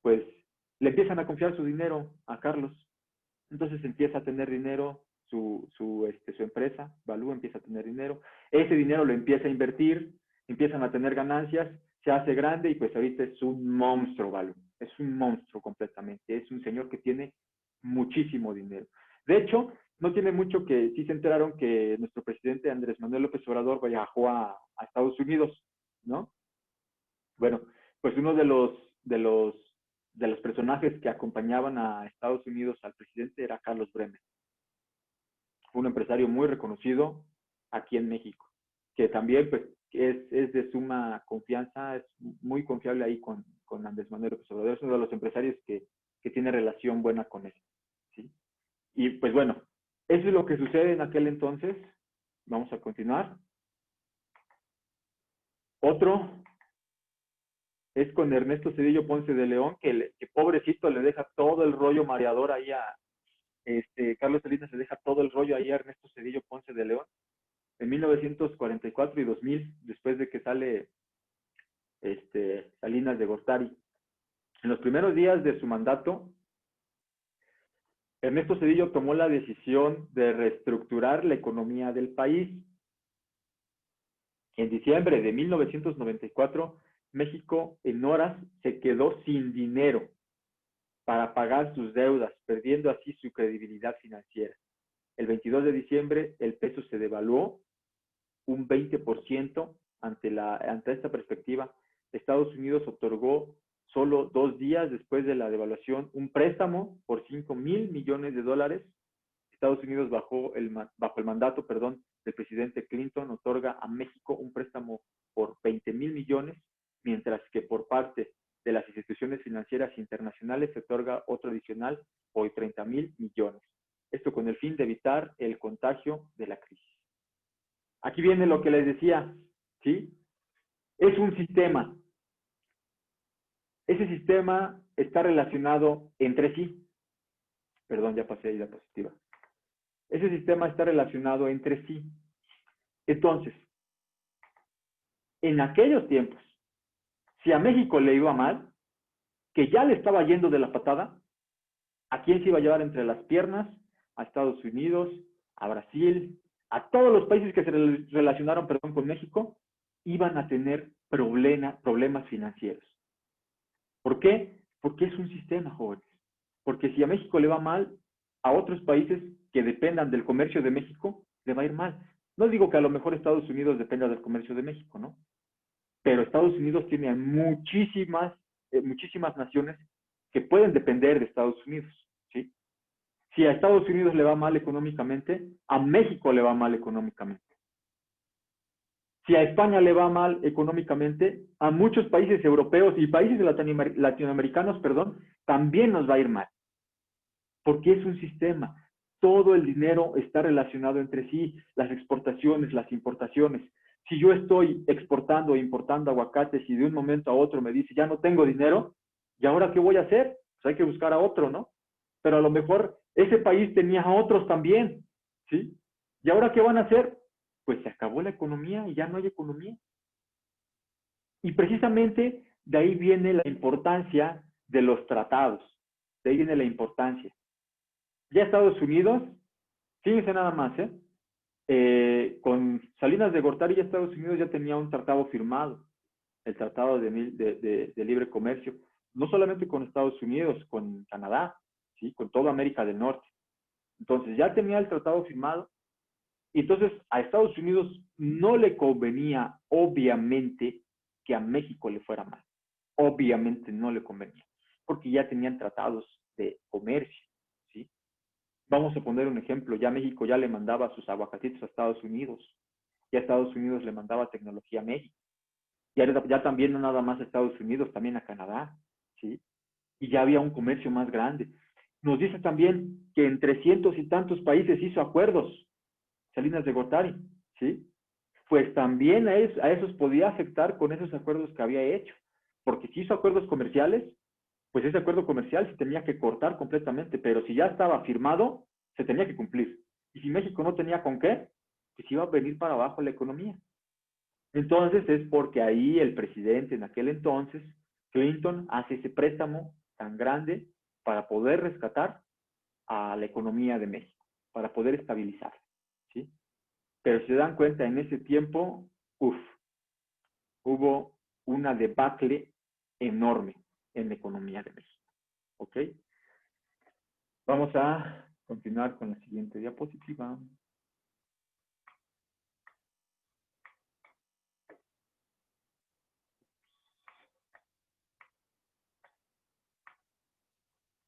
pues le empiezan a confiar su dinero a Carlos. Entonces empieza a tener dinero, su empresa, Balú empieza a tener dinero. Ese dinero lo empieza a invertir, empiezan a tener ganancias, se hace grande y pues ahorita es un monstruo, Balú. Es un monstruo completamente. Es un señor que tiene muchísimo dinero. De hecho, no tiene mucho que sí se enteraron que nuestro presidente Andrés Manuel López Obrador viajó a Estados Unidos, ¿no? Bueno, pues uno de los personajes que acompañaban a Estados Unidos al presidente era Carlos Bremer, un empresario muy reconocido aquí en México, que también pues, es de suma confianza, es muy confiable ahí con Andrés Manuel López Obrador, es uno de los empresarios que tiene relación buena con él, ¿sí? Y pues bueno, eso es lo que sucede en aquel entonces. Vamos a continuar. Otro es con Ernesto Zedillo Ponce de León, que pobrecito le deja todo el rollo mareador ahí a Carlos Salinas, le deja todo el rollo ahí a Ernesto Zedillo Ponce de León. En 1944 y 2000, después de que sale Salinas de Gortari. En los primeros días de su mandato, Ernesto Zedillo tomó la decisión de reestructurar la economía del país. En diciembre de 1994, México en horas se quedó sin dinero para pagar sus deudas, perdiendo así su credibilidad financiera. El 22 de diciembre el peso se devaluó un 20%. Ante esta perspectiva, Estados Unidos otorgó solo 2 días después de la devaluación un préstamo por $5,000 millones. Estados Unidos bajo el mandato, del presidente Clinton otorga a México un préstamo por 20,000 millones, mientras que por parte de las instituciones financieras internacionales se otorga otro adicional por 30,000 millones. Esto con el fin de evitar el contagio de la crisis. Aquí viene lo que les decía, ¿sí? Es un sistema. Ese sistema está relacionado entre sí. Perdón, ya pasé ahí la diapositiva. Ese sistema está relacionado entre sí. Entonces, en aquellos tiempos, si a México le iba mal, que ya le estaba yendo de la patada, ¿a quién se iba a llevar entre las piernas? A Estados Unidos, a Brasil, a todos los países que se relacionaron, perdón, con México, iban a tener problemas financieros. ¿Por qué? Porque es un sistema, jóvenes. Porque si a México le va mal, a otros países que dependan del comercio de México, le va a ir mal. No digo que a lo mejor Estados Unidos dependa del comercio de México, ¿no? Pero Estados Unidos tiene muchísimas naciones que pueden depender de Estados Unidos, ¿sí? Si a Estados Unidos le va mal económicamente, a México le va mal económicamente. Si a España le va mal económicamente, a muchos países europeos y países latinoamericanos, perdón, también nos va a ir mal. Porque es un sistema. Todo el dinero está relacionado entre sí, las exportaciones, las importaciones. Si yo estoy exportando e importando aguacates y de un momento a otro me dice, ya no tengo dinero, ¿y ahora qué voy a hacer? Pues hay que buscar a otro, ¿no? Pero a lo mejor ese país tenía a otros también, ¿sí? ¿Y ahora qué van a hacer? Pues se acabó la economía y ya no hay economía. Y precisamente de ahí viene la importancia de los tratados. De ahí viene la importancia. Ya Estados Unidos, fíjense nada más, con Salinas de Gortari ya Estados Unidos ya tenía un tratado firmado, el Tratado de Libre Comercio, no solamente con Estados Unidos, con Canadá, ¿sí? Con toda América del Norte. Entonces ya tenía el tratado firmado, y entonces a Estados Unidos no le convenía, obviamente, que a México le fuera mal. Obviamente no le convenía, porque ya tenían tratados de comercio, ¿sí? Vamos a poner un ejemplo, ya México ya le mandaba sus aguacatitos a Estados Unidos, ya Estados Unidos le mandaba tecnología a México, ya también no nada más a Estados Unidos, también a Canadá, ¿sí? Y ya había un comercio más grande. Nos dice también que en 300 y tantos países hizo acuerdos, Salinas de Gortari, ¿sí? Pues también a esos podía afectar con esos acuerdos que había hecho, porque si hizo acuerdos comerciales, pues ese acuerdo comercial se tenía que cortar completamente, pero si ya estaba firmado, se tenía que cumplir. Y si México no tenía con qué, pues iba a venir para abajo la economía. Entonces es porque ahí el presidente en aquel entonces, Clinton, hace ese préstamo tan grande para poder rescatar a la economía de México, para poder estabilizar, ¿sí? Pero si se dan cuenta, en ese tiempo, hubo una debacle enorme en la economía de México. ¿Ok? Vamos a continuar con la siguiente diapositiva.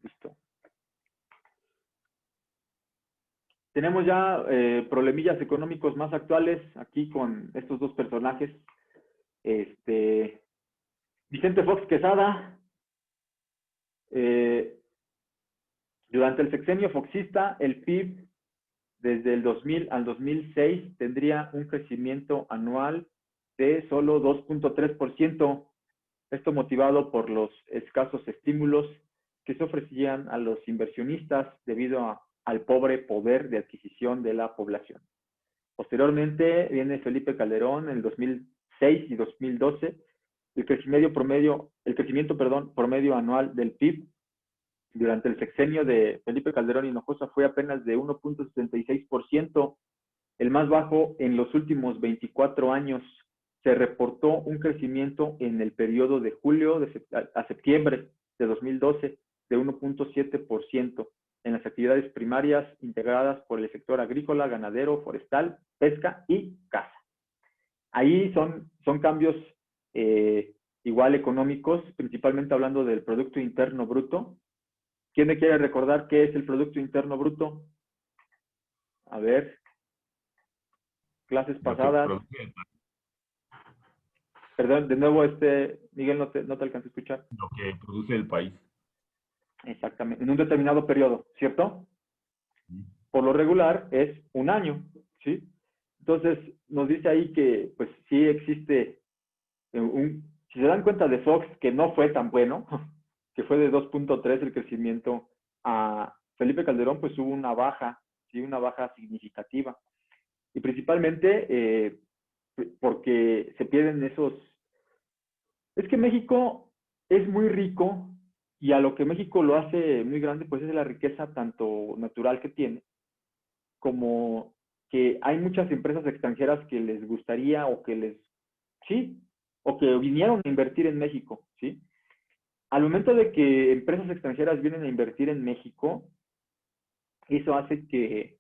Listo. Tenemos ya problemillas económicos más actuales aquí con estos dos personajes. Vicente Fox Quesada, durante el sexenio foxista, el PIB desde el 2000 al 2006 tendría un crecimiento anual de solo 2.3%. Esto motivado por los escasos estímulos que se ofrecían a los inversionistas debido al pobre poder de adquisición de la población. Posteriormente viene Felipe Calderón en el 2006 y 2012. El crecimiento promedio anual del PIB durante el sexenio de Felipe Calderón Hinojosa fue apenas de 1.76%, el más bajo en los últimos 24 años. Se reportó un crecimiento en el periodo de julio a septiembre de 2012 de 1.7% en las actividades primarias integradas por el sector agrícola, ganadero, forestal, pesca y caza. Ahí son cambios igual económicos, principalmente hablando del Producto Interno Bruto. ¿Quién me quiere recordar qué es el Producto Interno Bruto? A ver, clases pasadas. Perdón, de nuevo, Miguel, no te alcanzo a escuchar. Lo que produce el país. Exactamente, en un determinado periodo, ¿cierto? Por lo regular es un año, ¿sí? Entonces, nos dice ahí que, pues, sí existe si se dan cuenta de Fox, que no fue tan bueno, que fue de 2.3 el crecimiento, a Felipe Calderón, pues hubo una baja, ¿sí? Una baja significativa. Y principalmente porque se pierden esos... Es que México es muy rico y a lo que México lo hace muy grande, pues es la riqueza tanto natural que tiene, como que hay muchas empresas extranjeras que les gustaría sí, o que vinieron a invertir en México, ¿sí? Al momento de que empresas extranjeras vienen a invertir en México, eso hace que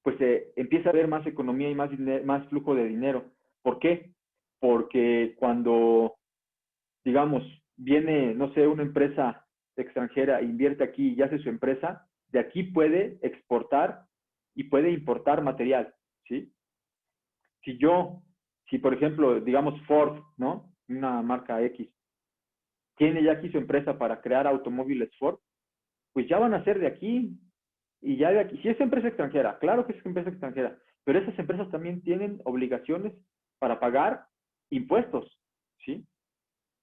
pues empiece a haber más economía y más flujo de dinero. ¿Por qué? Porque cuando, digamos, viene, no sé, una empresa extranjera, invierte aquí y hace su empresa, de aquí puede exportar y puede importar material, ¿sí? Si por ejemplo, digamos Ford, ¿no? Una marca X, tiene ya aquí su empresa para crear automóviles Ford, pues ya van a ser de aquí, y ya de aquí. Si es empresa extranjera, claro que es empresa extranjera, pero esas empresas también tienen obligaciones para pagar impuestos, ¿sí?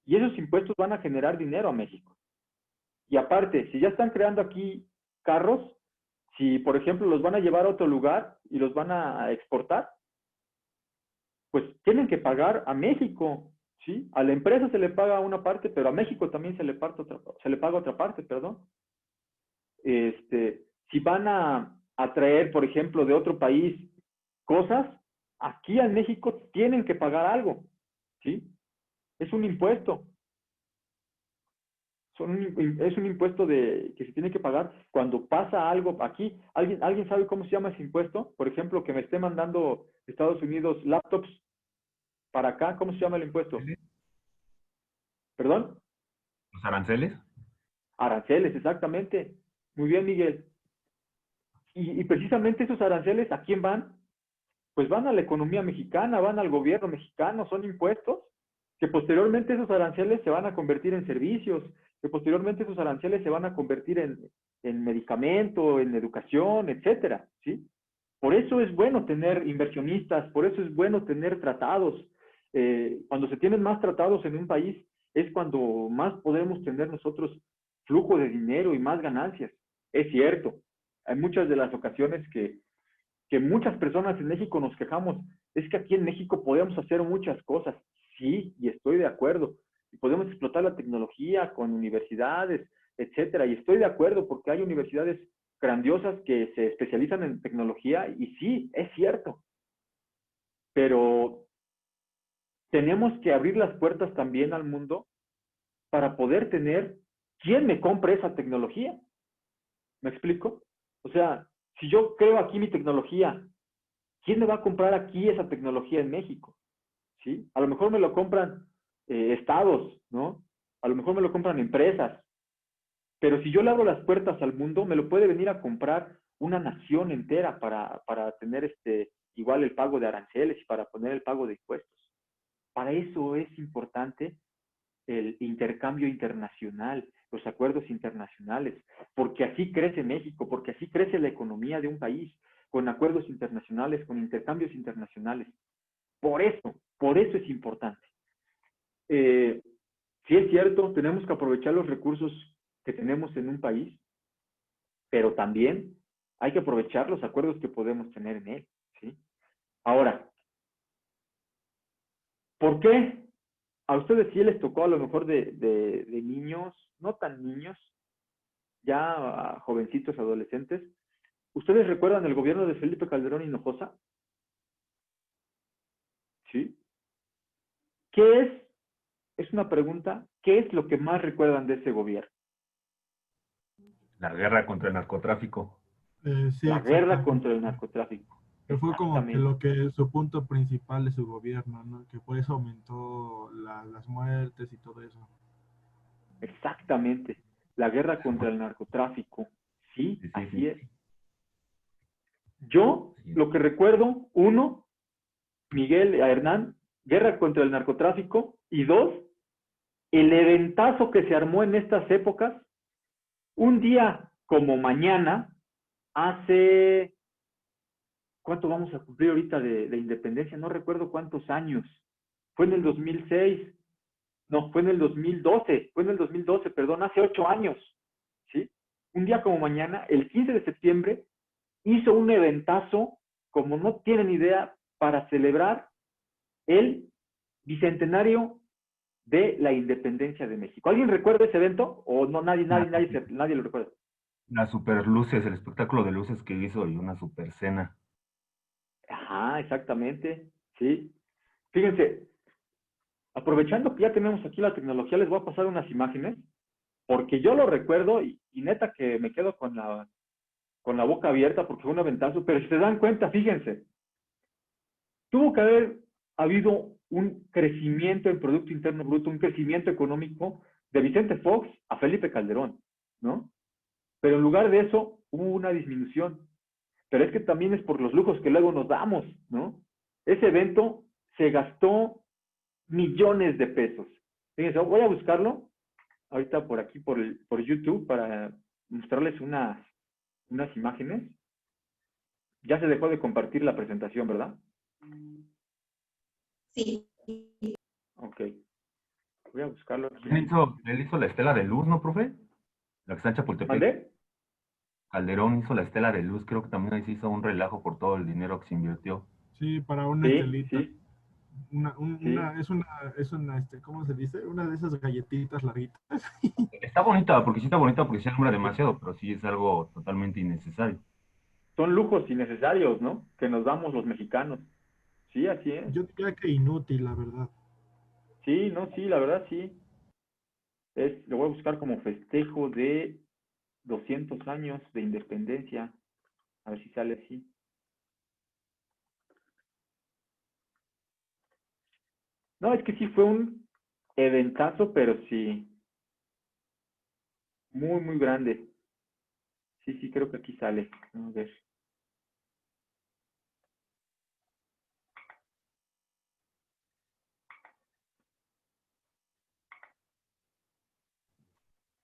Y esos impuestos van a generar dinero a México. Y aparte, si ya están creando aquí carros, si por ejemplo los van a llevar a otro lugar y los van a exportar, pues tienen que pagar a México, ¿sí? A la empresa se le paga una parte, pero a México también se le paga otra parte, perdón. Si van a traer, por ejemplo, de otro país cosas, aquí en México tienen que pagar algo, ¿sí? Es un impuesto. Es un impuesto que se tiene que pagar cuando pasa algo aquí. ¿Alguien sabe cómo se llama ese impuesto? Por ejemplo, que me esté mandando Estados Unidos laptops para acá, ¿cómo se llama el impuesto? ¿Perdón? ¿Los aranceles? Aranceles, exactamente. Muy bien, Miguel. Y precisamente esos aranceles, ¿a quién van? Pues van a la economía mexicana, van al gobierno mexicano, son impuestos que posteriormente esos aranceles se van a convertir en servicios, que posteriormente esos aranceles se van a convertir en medicamento, en educación, etcétera, ¿sí? Por eso es bueno tener inversionistas, por eso es bueno tener tratados. Cuando se tienen más tratados en un país, es cuando más podemos tener nosotros flujo de dinero y más ganancias. Es cierto, hay muchas de las ocasiones que muchas personas en México nos quejamos, es que aquí en México podemos hacer muchas cosas. Sí, y estoy de acuerdo. Y podemos explotar la tecnología con universidades, etcétera. Y estoy de acuerdo porque hay universidades grandiosas que se especializan en tecnología y sí, es cierto. Pero tenemos que abrir las puertas también al mundo para poder tener quién me compre esa tecnología. ¿Me explico? O sea, si yo creo aquí mi tecnología, ¿quién me va a comprar aquí esa tecnología en México? ¿Sí? A lo mejor me lo compran estados, ¿no? A lo mejor me lo compran empresas. Pero si yo le abro las puertas al mundo, me lo puede venir a comprar una nación entera para tener igual el pago de aranceles y para poner el pago de impuestos. Para eso es importante el intercambio internacional, los acuerdos internacionales, porque así crece México, porque así crece la economía de un país, con acuerdos internacionales, con intercambios internacionales. Por eso es importante. Sí es cierto, tenemos que aprovechar los recursos que tenemos en un país, pero también hay que aprovechar los acuerdos que podemos tener en él, ¿sí? Ahora, ¿por qué a ustedes sí les tocó a lo mejor de niños, no tan niños, ya jovencitos, adolescentes? ¿Ustedes recuerdan el gobierno de Felipe Calderón Hinojosa? ¿Sí? ¿Qué es una pregunta, ¿qué es lo que más recuerdan de ese gobierno? La guerra contra el narcotráfico. Sí, La guerra exactamente. contra el narcotráfico. Que fue como que Exactamente. lo que su punto principal de su gobierno, ¿no? Que por eso aumentó las muertes y todo eso. Exactamente. La guerra contra el narcotráfico. Sí, Sí, sí, así sí. es. Yo Sí. lo que recuerdo, uno, Miguel, Hernán, guerra contra el narcotráfico, y dos, el eventazo que se armó en estas épocas, un día como mañana, hace, ¿cuánto vamos a cumplir ahorita de independencia? No recuerdo cuántos años. Fue en el 2006, no, fue en el 2012, perdón, hace 8 años, ¿sí? Un día como mañana, el 15 de septiembre, hizo un eventazo, como no tienen idea, para celebrar el bicentenario de la independencia de México. ¿Alguien recuerda ese evento? ¿O no, nadie lo recuerda? Las super luces, el espectáculo de luces que hizo y una super cena. Ajá, exactamente, sí. Fíjense, aprovechando que ya tenemos aquí la tecnología, les voy a pasar unas imágenes, porque yo lo recuerdo y neta que me quedo con la boca abierta porque fue un aventazo, pero si se dan cuenta, fíjense, tuvo que haber habido un crecimiento en Producto Interno Bruto, un crecimiento económico de Vicente Fox a Felipe Calderón, ¿no? Pero en lugar de eso, hubo una disminución. Pero es que también es por los lujos que luego nos damos, ¿no? Ese evento se gastó millones de pesos. Fíjense, voy a buscarlo ahorita por aquí, por YouTube, para mostrarles unas imágenes. Ya se dejó de compartir la presentación, ¿verdad? Sí. Ok. Voy a buscarlo aquí. Él hizo la estela de luz, ¿no, profe? La que está en Chapultepec. ¿Mandé? Calderón hizo la estela de luz, creo que también ahí se hizo un relajo por todo el dinero que se invirtió. Sí, para una Sí, estelita. sí, sí. ¿Cómo se dice? Una de esas galletitas larguitas. Está bonita, porque sí alumbra demasiado, pero sí es algo totalmente innecesario. Son lujos innecesarios, ¿no? Que nos damos los mexicanos. Sí, así es. Yo diría que inútil, la verdad. Sí, no, sí, la verdad sí. Lo voy a buscar como festejo de 200 años de independencia. A ver si sale así. No, es que sí fue un eventazo, pero sí, muy, muy grande. Sí, sí, creo que aquí sale. A ver.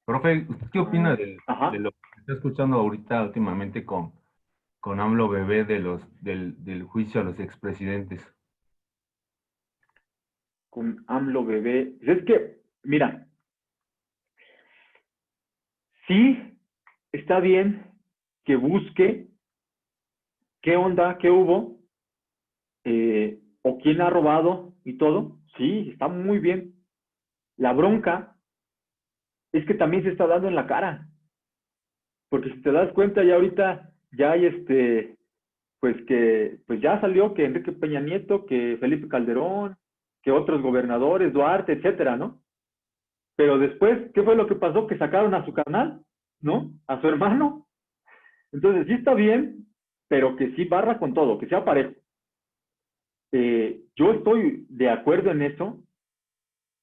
Profe, ¿usted qué opina de Ajá, lo que se está escuchando ahorita últimamente con AMLO Bebé del juicio a los expresidentes? con AMLO bebé. Pues es que, mira, sí está bien que busque qué onda, qué hubo, o quién ha robado y todo. Sí, está muy bien. La bronca es que también se está dando en la cara, porque si te das cuenta ya ahorita ya hay pues ya salió que Enrique Peña Nieto, que Felipe Calderón, que otros gobernadores, Duarte, etcétera, ¿no? Pero después, ¿qué fue lo que pasó? Que sacaron a su canal, ¿no? A su hermano. Entonces sí está bien, pero que sí barra con todo, que sea parejo. Yo estoy de acuerdo en eso,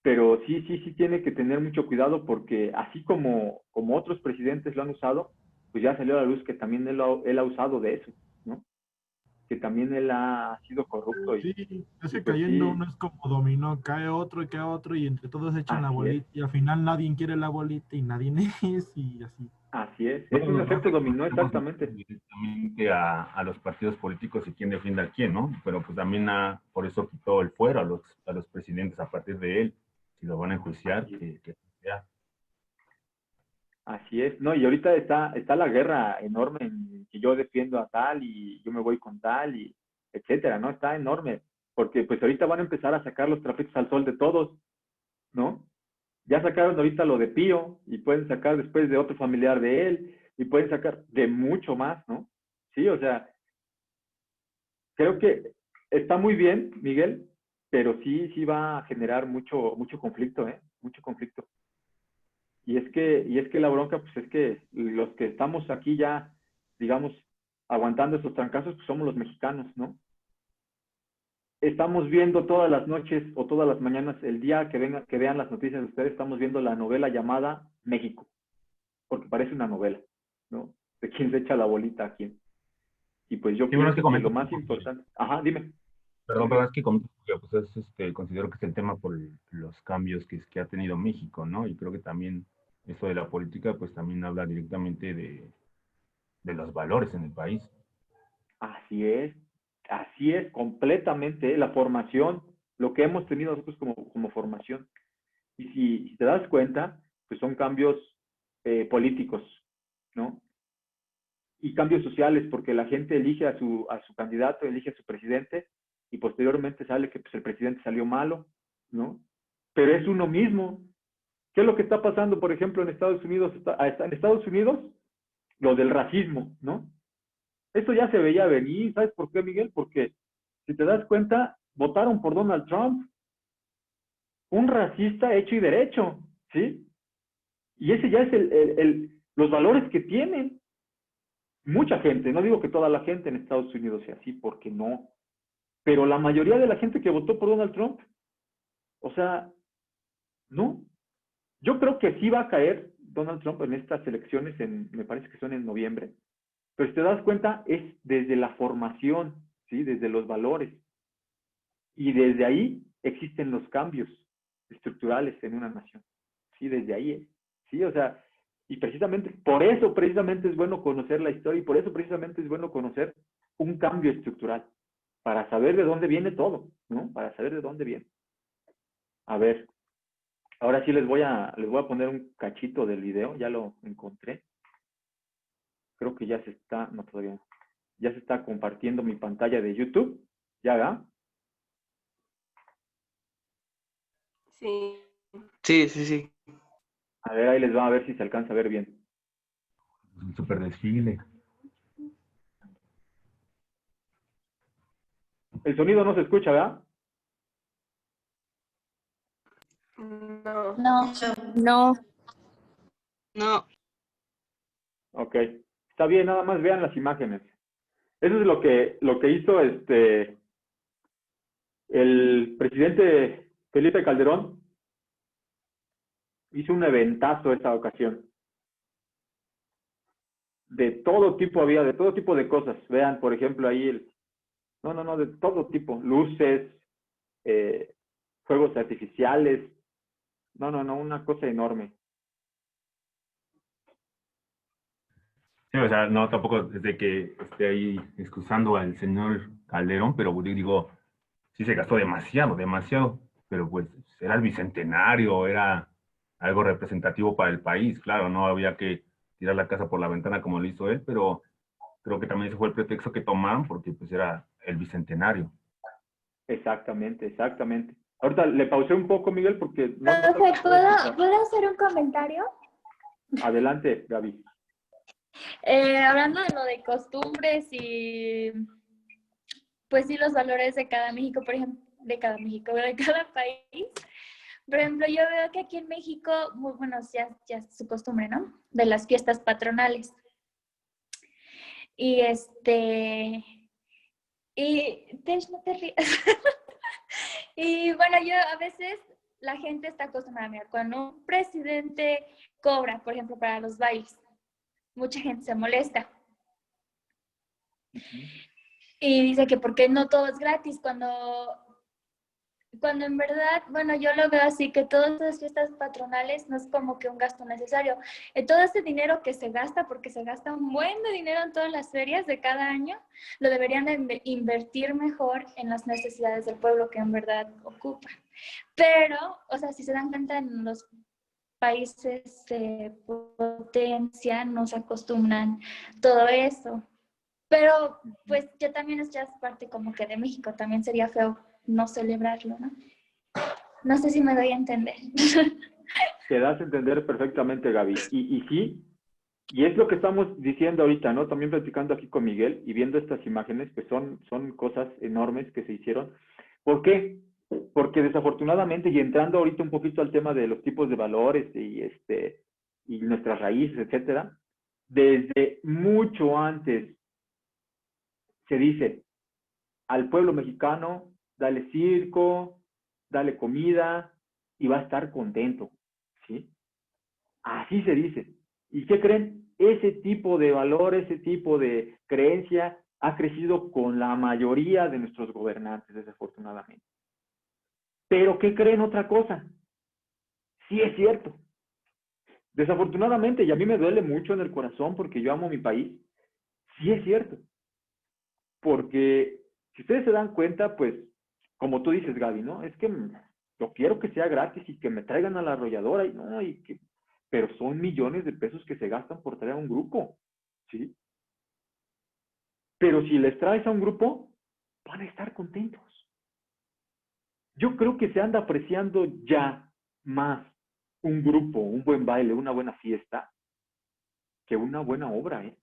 pero sí, sí, sí tiene que tener mucho cuidado porque así como otros presidentes lo han usado, pues ya salió a la luz que también él ha usado de eso, ¿no? Que también él ha sido corrupto Sí, es y que pues cayendo sí, uno es como dominó, cae otro y cae otro y entre todos echan la así es, bolita y al final nadie quiere la bolita y nadie es y así. así es. Es un Bueno, creo efecto que dominó podemos exactamente. directamente a los partidos políticos y quién defiende a quién, ¿no? Pero pues también por eso quitó el fuero a los presidentes a partir de él. Si lo van a enjuiciar, Así es. que sea. Así es, no, y ahorita está la guerra enorme en que yo defiendo a tal y yo me voy con tal y etcétera, ¿no? Está enorme, porque pues ahorita van a empezar a sacar los trapitos al sol de todos, ¿no? Ya sacaron ahorita lo de Pío y pueden sacar después de otro familiar de él y pueden sacar de mucho más, ¿no? Sí, o sea, creo que está muy bien, Miguel, pero sí, sí va a generar mucho, mucho conflicto, ¿eh? Mucho conflicto. Y es que la bronca, pues es que los que estamos aquí ya, digamos, aguantando estos trancazos, pues somos los mexicanos, ¿no? Estamos viendo todas las noches o todas las mañanas, el día que vean las noticias de ustedes, estamos viendo la novela llamada México, porque parece una novela, ¿no? De quién se echa la bolita a quién. Y pues yo Sí, bueno, es que pienso que lo comento, más importante, ajá, dime, perdón, es que comento, porque, pues considero que es el tema por los cambios que ha tenido México, ¿no? Y creo que también eso de la política, pues también habla directamente de los valores en el país. así es completamente, ¿eh? La formación, lo que hemos tenido nosotros como formación. Y si te das cuenta, pues son cambios políticos, ¿no? Y cambios sociales, porque la gente elige a su candidato, elige a su presidente, y posteriormente sale que pues, el presidente salió malo, ¿no? Pero es uno mismo. ¿Qué es lo que está pasando, por ejemplo, en Estados Unidos? En Estados Unidos, lo del racismo, ¿no? Esto ya se veía venir, ¿sabes por qué, Miguel? Porque, si te das cuenta, votaron por Donald Trump, un racista hecho y derecho, ¿sí? Y ese ya es los valores que tienen mucha gente. No digo que toda la gente en Estados Unidos sea así, porque no. Pero la mayoría de la gente que votó por Donald Trump, o sea, no. Yo creo que sí va a caer Donald Trump en estas elecciones, me parece que son en noviembre. Pero si te das cuenta, es desde la formación, ¿sí? Desde los valores. Y desde ahí existen los cambios estructurales en una nación. Sí, desde ahí es. Sí, o sea, y precisamente, por eso precisamente es bueno conocer la historia y por eso precisamente es bueno conocer un cambio estructural, para saber de dónde viene todo, ¿no? Para saber de dónde viene. A ver, ahora sí les voy a poner un cachito del video, ya lo encontré. Creo que ya se está, no todavía no. Ya se está compartiendo mi pantalla de YouTube. ¿Ya, va? Sí. Sí, sí, sí. A ver, ahí les va a ver si se alcanza a ver bien. Un super desfile. El sonido no se escucha, ¿verdad? No. No. No, No. Ok. Está bien, nada más vean las imágenes. Eso es lo que hizo el presidente Felipe Calderón. Hizo un eventazo esta ocasión. De todo tipo había, de todo tipo de cosas. Vean, por ejemplo, ahí no, de todo tipo. Luces, fuegos artificiales. No, una cosa enorme. Sí, o sea, no, tampoco desde que esté ahí excusando al señor Calderón, pero digo, sí se gastó demasiado, demasiado, pero pues era el bicentenario, era algo representativo para el país, claro, no había que tirar la casa por la ventana como lo hizo él, pero creo que también ese fue el pretexto que tomaron porque pues era el bicentenario. Exactamente. Ahorita le pausé un poco, Miguel, porque no Profe, se puede escuchar. ¿puedo hacer un comentario? Adelante, Gaby. hablando de lo de costumbres y pues sí los valores de cada México, por ejemplo, de cada México, de cada país. Por ejemplo, yo veo que aquí en México, muy bueno, ya es su costumbre, ¿no? De las fiestas patronales. Y Tesh, no te rías. Y bueno, yo a veces la gente está acostumbrada, mira, cuando un presidente cobra, por ejemplo, para los bailes, mucha gente se molesta. Y dice que por qué no todo es gratis cuando en verdad, bueno, yo lo veo así, que todas las fiestas patronales no es como que un gasto necesario. Todo ese dinero que se gasta, porque se gasta un buen de dinero en todas las ferias de cada año, lo deberían de invertir mejor en las necesidades del pueblo que en verdad ocupan. Pero, o sea, si se dan cuenta, en los países de potencia no se acostumbran todo eso. Pero, pues, yo también es ya parte como que de México, también sería feo no celebrarlo, ¿no? No sé si me doy a entender. Te das a entender perfectamente, Gaby. Y sí, y es lo que estamos diciendo ahorita, ¿no? También platicando aquí con Miguel y viendo estas imágenes, que son cosas enormes que se hicieron. ¿Por qué? Porque desafortunadamente, y entrando ahorita un poquito al tema de los tipos de valores y nuestras raíces, etcétera, desde mucho antes se dice al pueblo mexicano, dale circo, dale comida y va a estar contento, ¿sí? Así se dice. ¿Y qué creen? Ese tipo de valor, ese tipo de creencia ha crecido con la mayoría de nuestros gobernantes, desafortunadamente. Pero ¿qué creen otra cosa? Sí es cierto. Desafortunadamente, y a mí me duele mucho en el corazón porque yo amo mi país, sí es cierto. Porque si ustedes se dan cuenta, pues, como tú dices, Gaby, ¿no? Es que yo quiero que sea gratis y que me traigan a la arrolladora, y no, pero son millones de pesos que se gastan por traer a un grupo, ¿sí? Pero si les traes a un grupo, van a estar contentos. Yo creo que se anda apreciando ya más un grupo, un buen baile, una buena fiesta, que una buena obra, ¿eh?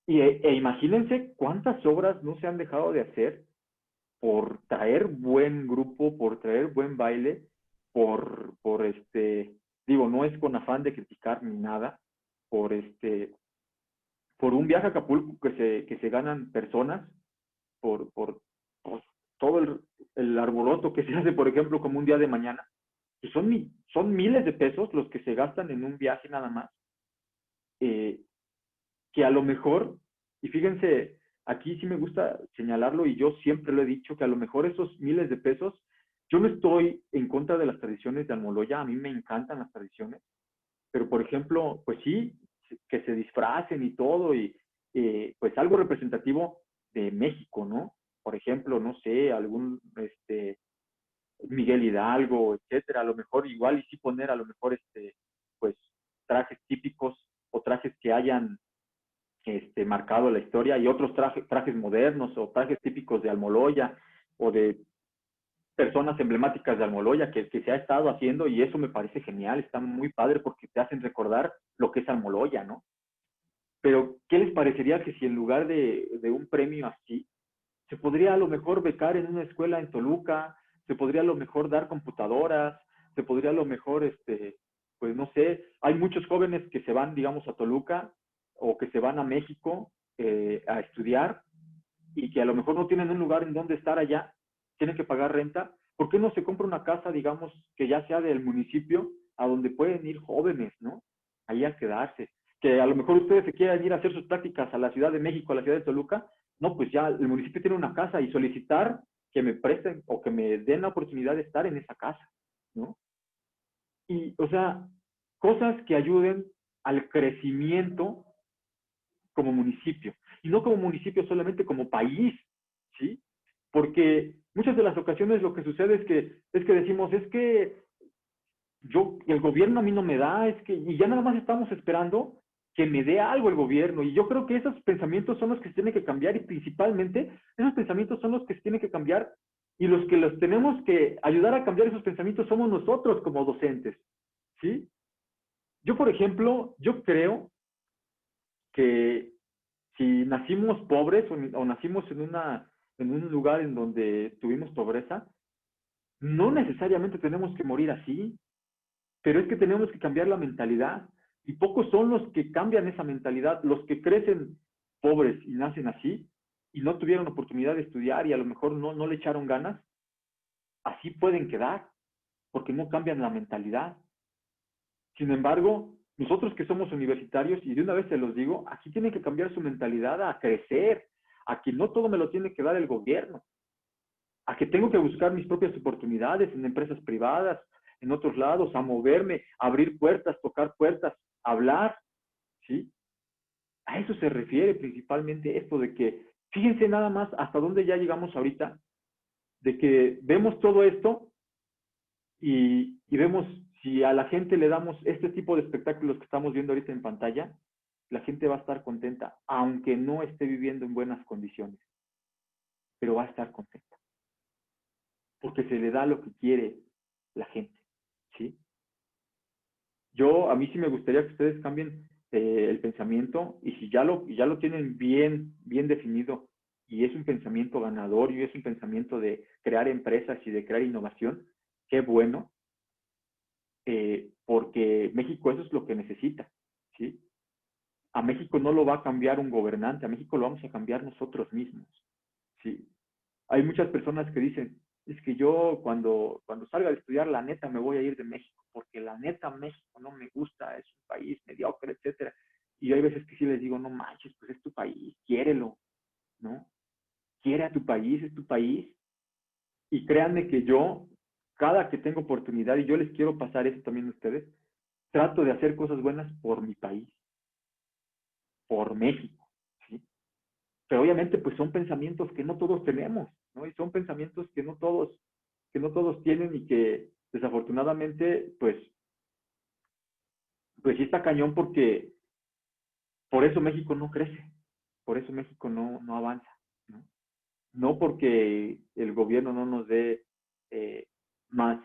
E imagínense cuántas obras no se han dejado de hacer por traer buen grupo, por traer buen baile, digo, no es con afán de criticar ni nada, por un viaje a Acapulco que se ganan personas, por todo el arboroto que se hace, por ejemplo, como un día de mañana, y son miles de pesos los que se gastan en un viaje nada más, que a lo mejor, y fíjense, aquí sí me gusta señalarlo y yo siempre lo he dicho, que a lo mejor esos miles de pesos, yo no estoy en contra de las tradiciones de Almoloya, a mí me encantan las tradiciones, pero por ejemplo, pues sí, que se disfracen y todo, y pues algo representativo de México, ¿no? Por ejemplo, no sé, algún Miguel Hidalgo, etcétera, a lo mejor igual y sí poner a lo mejor pues trajes típicos o trajes que hayan marcado la historia y otros trajes modernos o trajes típicos de Almoloya o de personas emblemáticas de Almoloya que se ha estado haciendo y eso me parece genial, está muy padre porque te hacen recordar lo que es Almoloya, ¿no? Pero, ¿qué les parecería que si en lugar de un premio así, se podría a lo mejor becar en una escuela en Toluca, se podría a lo mejor dar computadoras, se podría a lo mejor, pues no sé, hay muchos jóvenes que se van, digamos, a Toluca o que se van a México a estudiar y que a lo mejor no tienen un lugar en donde estar allá, tienen que pagar renta. ¿Por qué no se compra una casa, digamos, que ya sea del municipio, a donde pueden ir jóvenes, ¿no? Ahí a quedarse. Que a lo mejor ustedes se quieran ir a hacer sus prácticas a la Ciudad de México, a la ciudad de Toluca, no, pues ya el municipio tiene una casa y solicitar que me presten o que me den la oportunidad de estar en esa casa, ¿no? Y, o sea, cosas que ayuden al crecimiento como municipio. Y no como municipio solamente, como país, ¿sí? Porque muchas de las ocasiones lo que sucede es que decimos, es que el gobierno a mí no me da, y ya nada más estamos esperando que me dé algo el gobierno. Y yo creo que esos pensamientos son los que se tienen que cambiar y principalmente esos pensamientos son los que se tienen que cambiar y los que los tenemos que ayudar a cambiar esos pensamientos somos nosotros como docentes, ¿sí? Yo, por ejemplo, yo creo que si nacimos pobres o nacimos en un lugar en donde tuvimos pobreza, no necesariamente tenemos que morir así, pero es que tenemos que cambiar la mentalidad. Y pocos son los que cambian esa mentalidad, los que crecen pobres y nacen así y no tuvieron oportunidad de estudiar y a lo mejor no le echaron ganas, así pueden quedar, porque no cambian la mentalidad. Sin embargo, nosotros que somos universitarios, y de una vez se los digo, aquí tienen que cambiar su mentalidad a crecer, a que no todo me lo tiene que dar el gobierno, a que tengo que buscar mis propias oportunidades en empresas privadas, en otros lados, a moverme, a abrir puertas, tocar puertas, hablar, ¿sí? A eso se refiere principalmente esto de que, fíjense nada más hasta dónde ya llegamos ahorita, de que vemos todo esto y vemos si a la gente le damos este tipo de espectáculos que estamos viendo ahorita en pantalla, la gente va a estar contenta, aunque no esté viviendo en buenas condiciones, pero va a estar contenta, porque se le da lo que quiere la gente, ¿sí? A mí sí me gustaría que ustedes cambien el pensamiento y si ya lo tienen bien definido y es un pensamiento ganador y es un pensamiento de crear empresas y de crear innovación, qué bueno, porque México eso es lo que necesita, ¿sí? A México no lo va a cambiar un gobernante, a México lo vamos a cambiar nosotros mismos, ¿sí? Hay muchas personas que dicen, es que yo cuando salga de estudiar, la neta me voy a ir de México, porque la neta México no me gusta, es un país mediocre, etcétera. Y hay veces que sí les digo, no manches, pues es tu país, quiérelo, ¿no? Quiere a tu país, es tu país. Y créanme que yo, cada que tengo oportunidad, y yo les quiero pasar eso también a ustedes, trato de hacer cosas buenas por mi país, por México, ¿sí? Pero obviamente pues son pensamientos que no todos tenemos, ¿no? Y son pensamientos que no todos tienen y que desafortunadamente pues sí está cañón porque por eso México no crece, por eso México no avanza, ¿no? No porque el gobierno no nos dé más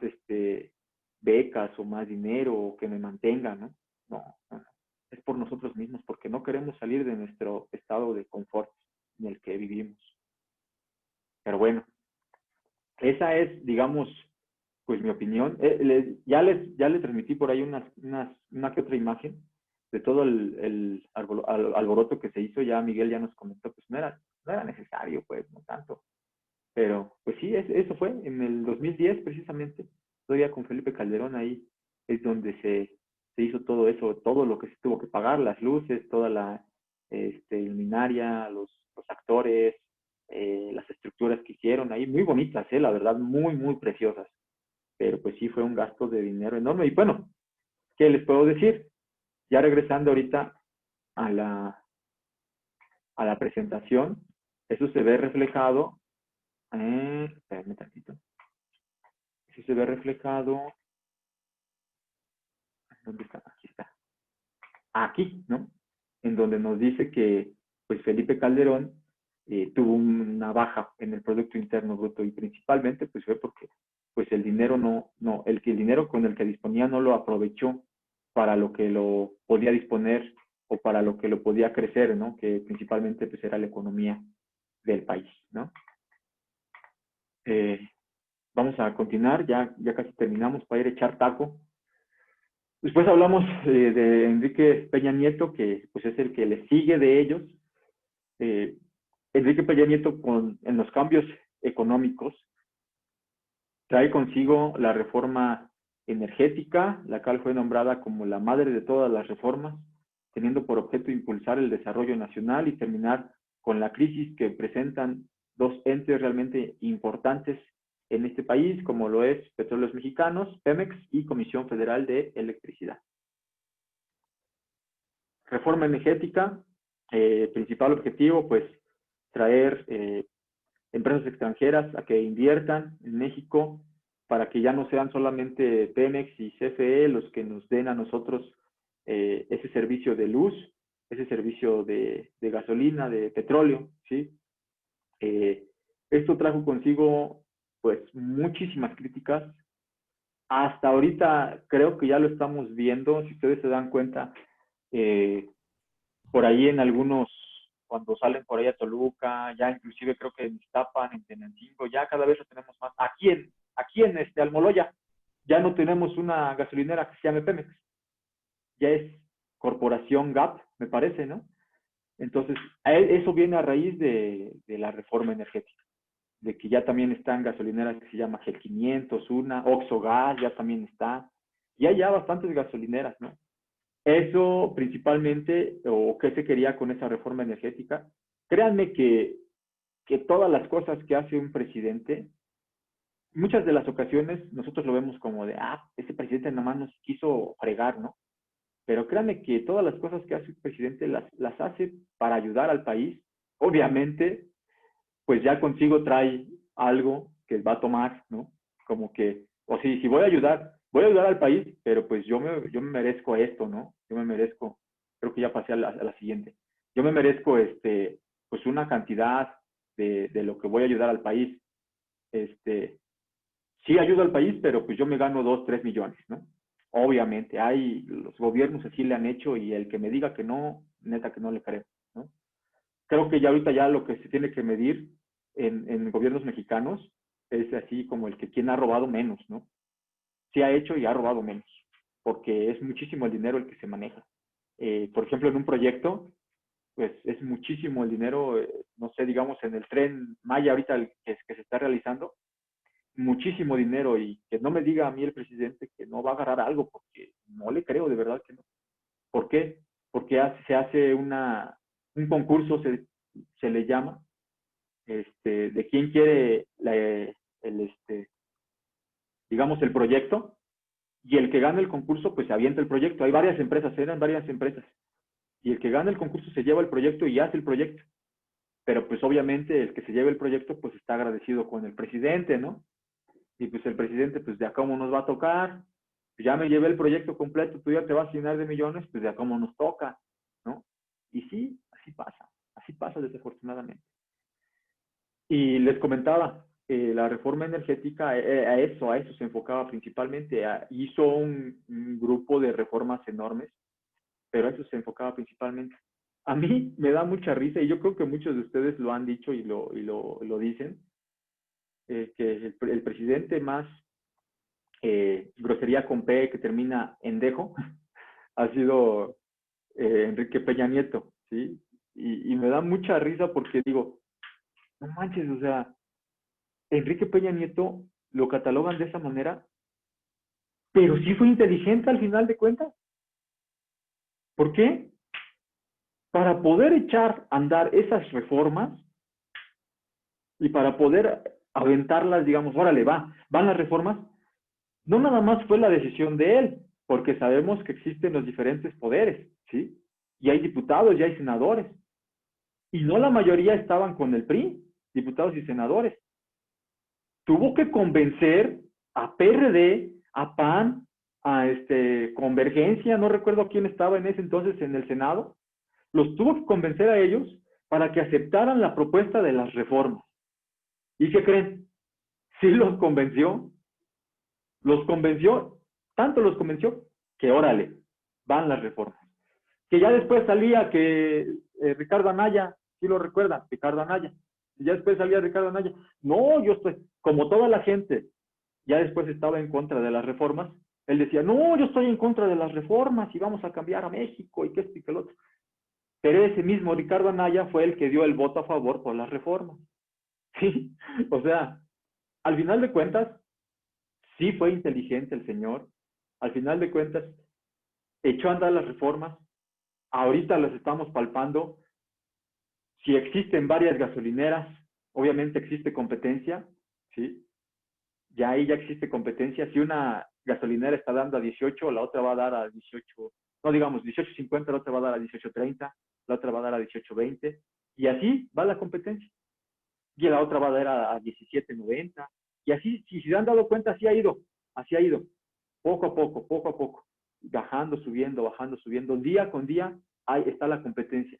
becas o más dinero o que me mantenga, ¿no? No, no, no. es por nosotros mismos, porque no queremos salir de nuestro estado de confort en el que vivimos. Pero bueno, esa es, digamos, pues mi opinión. Ya les transmití por ahí una que otra imagen de todo el alboroto que se hizo. Ya Miguel ya nos comentó, pues no era necesario, pues, no tanto. Pero, pues sí, eso fue en el 2010 precisamente, todavía con Felipe Calderón. Ahí es donde se hizo todo eso, todo lo que se tuvo que pagar, las luces, toda la luminaria, los actores, las estructuras que hicieron ahí, muy bonitas, la verdad, muy, muy preciosas. Pero pues sí fue un gasto de dinero enorme. Y bueno, ¿qué les puedo decir? Ya regresando ahorita a la presentación, eso se ve reflejado, espérame tantito, eso se ve reflejado, ¿dónde está? Aquí está. Aquí, ¿no? En donde nos dice que pues Felipe Calderón tuvo una baja en el Producto Interno Bruto, y principalmente pues fue porque pues el dinero el dinero con el que disponía no lo aprovechó para lo que lo podía disponer o para lo que lo podía crecer, ¿no? Que principalmente pues era la economía del país, ¿no? Vamos a continuar, ya casi terminamos para ir a echar taco. Después hablamos de Enrique Peña Nieto, que pues es el que le sigue de ellos. Enrique Peña Nieto en los cambios económicos trae consigo la reforma energética, la cual fue nombrada como la madre de todas las reformas, teniendo por objeto impulsar el desarrollo nacional y terminar con la crisis que presentan dos entes realmente importantes en este país, como lo es Petróleos Mexicanos, Pemex, y Comisión Federal de Electricidad. Reforma energética, principal objetivo, pues, traer empresas extranjeras a que inviertan en México, para que ya no sean solamente Pemex y CFE los que nos den a nosotros ese servicio de luz, ese servicio de gasolina, de petróleo, ¿sí? Esto trajo consigo, pues, muchísimas críticas. Hasta ahorita creo que ya lo estamos viendo, si ustedes se dan cuenta, por ahí en algunos, cuando salen por ahí a Toluca, ya inclusive creo que en Iztapan, en Tenancingo, ya cada vez lo tenemos más. Aquí en Almoloya, ya no tenemos una gasolinera que se llame Pemex, ya es Corporación GAP, me parece, ¿no? Entonces, eso viene a raíz de la reforma energética, de que ya también están gasolineras que se llama G500, una, Oxo Gas ya también está, y hay ya bastantes gasolineras, ¿no? Eso principalmente, o qué se quería con esa reforma energética. Créanme que todas las cosas que hace un presidente, muchas de las ocasiones nosotros lo vemos como de, ese presidente nada más nos quiso fregar, ¿no? Pero créanme que todas las cosas que hace un presidente las hace para ayudar al país. Obviamente, pues ya consigo trae algo que va a tomar, ¿no? Como que, o si voy a ayudar al país, pero pues yo me merezco esto, ¿no? Yo me merezco, creo que ya pasé a la siguiente. Yo me merezco, pues una cantidad de lo que voy a ayudar al país. Sí ayudo al país, pero pues yo me gano 2, 3 millones, ¿no? Obviamente, los gobiernos así le han hecho, y el que me diga que no, neta que no le creo, ¿no? Creo que ya ahorita ya lo que se tiene que medir en gobiernos mexicanos es así como el que quien ha robado menos, ¿no? Sí ha hecho y ha robado menos, porque es muchísimo el dinero el que se maneja. Por ejemplo, en un proyecto, pues es muchísimo el dinero, no sé, digamos en el Tren Maya ahorita que se está realizando, muchísimo dinero, y que no me diga a mí el presidente que no va a agarrar algo, porque no le creo, de verdad que no. ¿Por qué? Porque se hace un concurso, se le llama, de quién quiere digamos, el proyecto, y el que gana el concurso, pues se avienta el proyecto. Hay varias empresas, eran varias empresas, y el que gana el concurso se lleva el proyecto y hace el proyecto. Pero pues obviamente el que se lleve el proyecto, pues está agradecido con el presidente, ¿no? Y pues el presidente, pues de a cómo nos va a tocar, ya me llevé el proyecto completo, tú ya te vas a llenar de millones, pues de a cómo nos toca, ¿no? Y sí, así pasa desafortunadamente. Y les comentaba, la reforma energética a eso se enfocaba principalmente, hizo un grupo de reformas enormes, pero a eso se enfocaba principalmente. A mí me da mucha risa, y yo creo que muchos de ustedes lo han dicho y lo dicen, que el presidente más grosería con P que termina en dejo ha sido Enrique Peña Nieto, ¿sí? Y me da mucha risa porque digo, no manches, o sea, Enrique Peña Nieto lo catalogan de esa manera, pero sí fue inteligente al final de cuentas. ¿Por qué? Para poder echar a andar esas reformas y para poder aventarlas, digamos, órale, van las reformas, no nada más fue la decisión de él, porque sabemos que existen los diferentes poderes, ¿sí? Y hay diputados y hay senadores. Y no la mayoría estaban con el PRI, diputados y senadores. Tuvo que convencer a PRD, a PAN, a Convergencia, no recuerdo quién estaba en ese entonces en el Senado, los tuvo que convencer a ellos para que aceptaran la propuesta de las reformas. ¿Y qué creen? Sí los convenció, tanto los convenció que órale, van las reformas. Que ya después salía que Ricardo Anaya, ¿sí lo recuerdan? Ricardo Anaya. Ya después salía Ricardo Anaya. No, yo estoy, como toda la gente, ya después estaba en contra de las reformas, él decía, no, yo estoy en contra de las reformas y vamos a cambiar a México y que esto y que el otro. Pero ese mismo Ricardo Anaya fue el que dio el voto a favor por las reformas. ¿Sí? O sea, al final de cuentas, sí fue inteligente el señor. Al final de cuentas, echó a andar las reformas. Ahorita las estamos palpando. Si existen varias gasolineras, obviamente existe competencia, ¿sí? Ya ahí ya existe competencia. Si una gasolinera está dando a 18, la otra va a dar a 18, no digamos 18.50, la otra va a dar a 18.30, la otra va a dar a 18.20, y así va la competencia. Y la otra va a dar a 17.90, y así, si se han dado cuenta, así ha ido, poco a poco, bajando, subiendo, día con día, ahí está la competencia.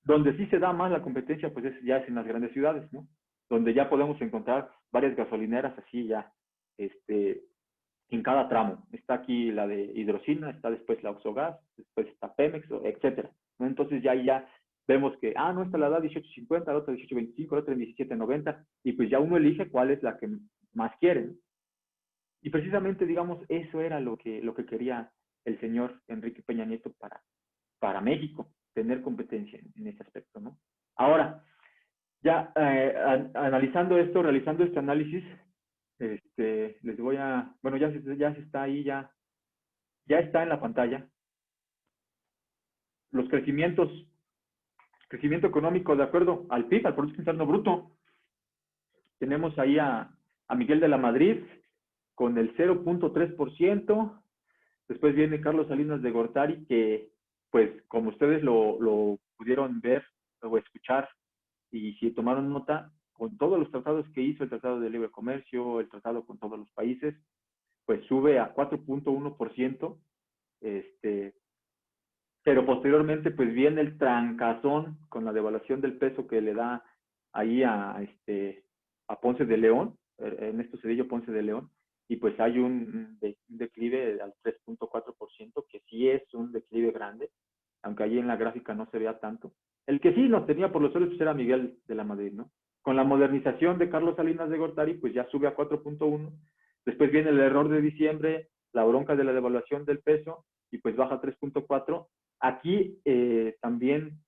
Donde sí se da más la competencia, pues ya es en las grandes ciudades, ¿no? Donde ya podemos encontrar varias gasolineras así ya, en cada tramo. Está aquí la de Hidrocina, está después la Oxogas, después está Pemex, etcétera, ¿no? Entonces ya vemos que, no, esta la da 18.50, la otra 18.25, la otra 17.90, y pues ya uno elige cuál es la que más quiere, ¿no? Y precisamente, digamos, eso era lo que quería el señor Enrique Peña Nieto para México, tener competencia en ese aspecto, ¿no? Ahora, ya analizando esto, realizando este análisis, les voy a, bueno, ya se está ahí, ya está en la pantalla. Los crecimiento económico de acuerdo al PIB, al Producto Interno Bruto. Tenemos ahí a Miguel de la Madrid con el 0.3%. Después viene Carlos Salinas de Gortari, que, pues, como ustedes lo pudieron ver o escuchar, y si tomaron nota, con todos los tratados que hizo, el Tratado de Libre Comercio, el tratado con todos los países, pues sube a 4.1%, pero posteriormente pues viene el trancazón con la devaluación del peso que le da ahí a Ponce de León, Ernesto Zedillo Ponce de León, y pues hay un declive al 3.4%, que sí es un declive grande, aunque ahí en la gráfica no se vea tanto. El que sí nos tenía por los suelos pues era Miguel de la Madrid, ¿no? Con la modernización de Carlos Salinas de Gortari, pues ya sube a 4.1. Después viene el error de diciembre, la bronca de la devaluación del peso, y pues baja a 3.4. Aquí también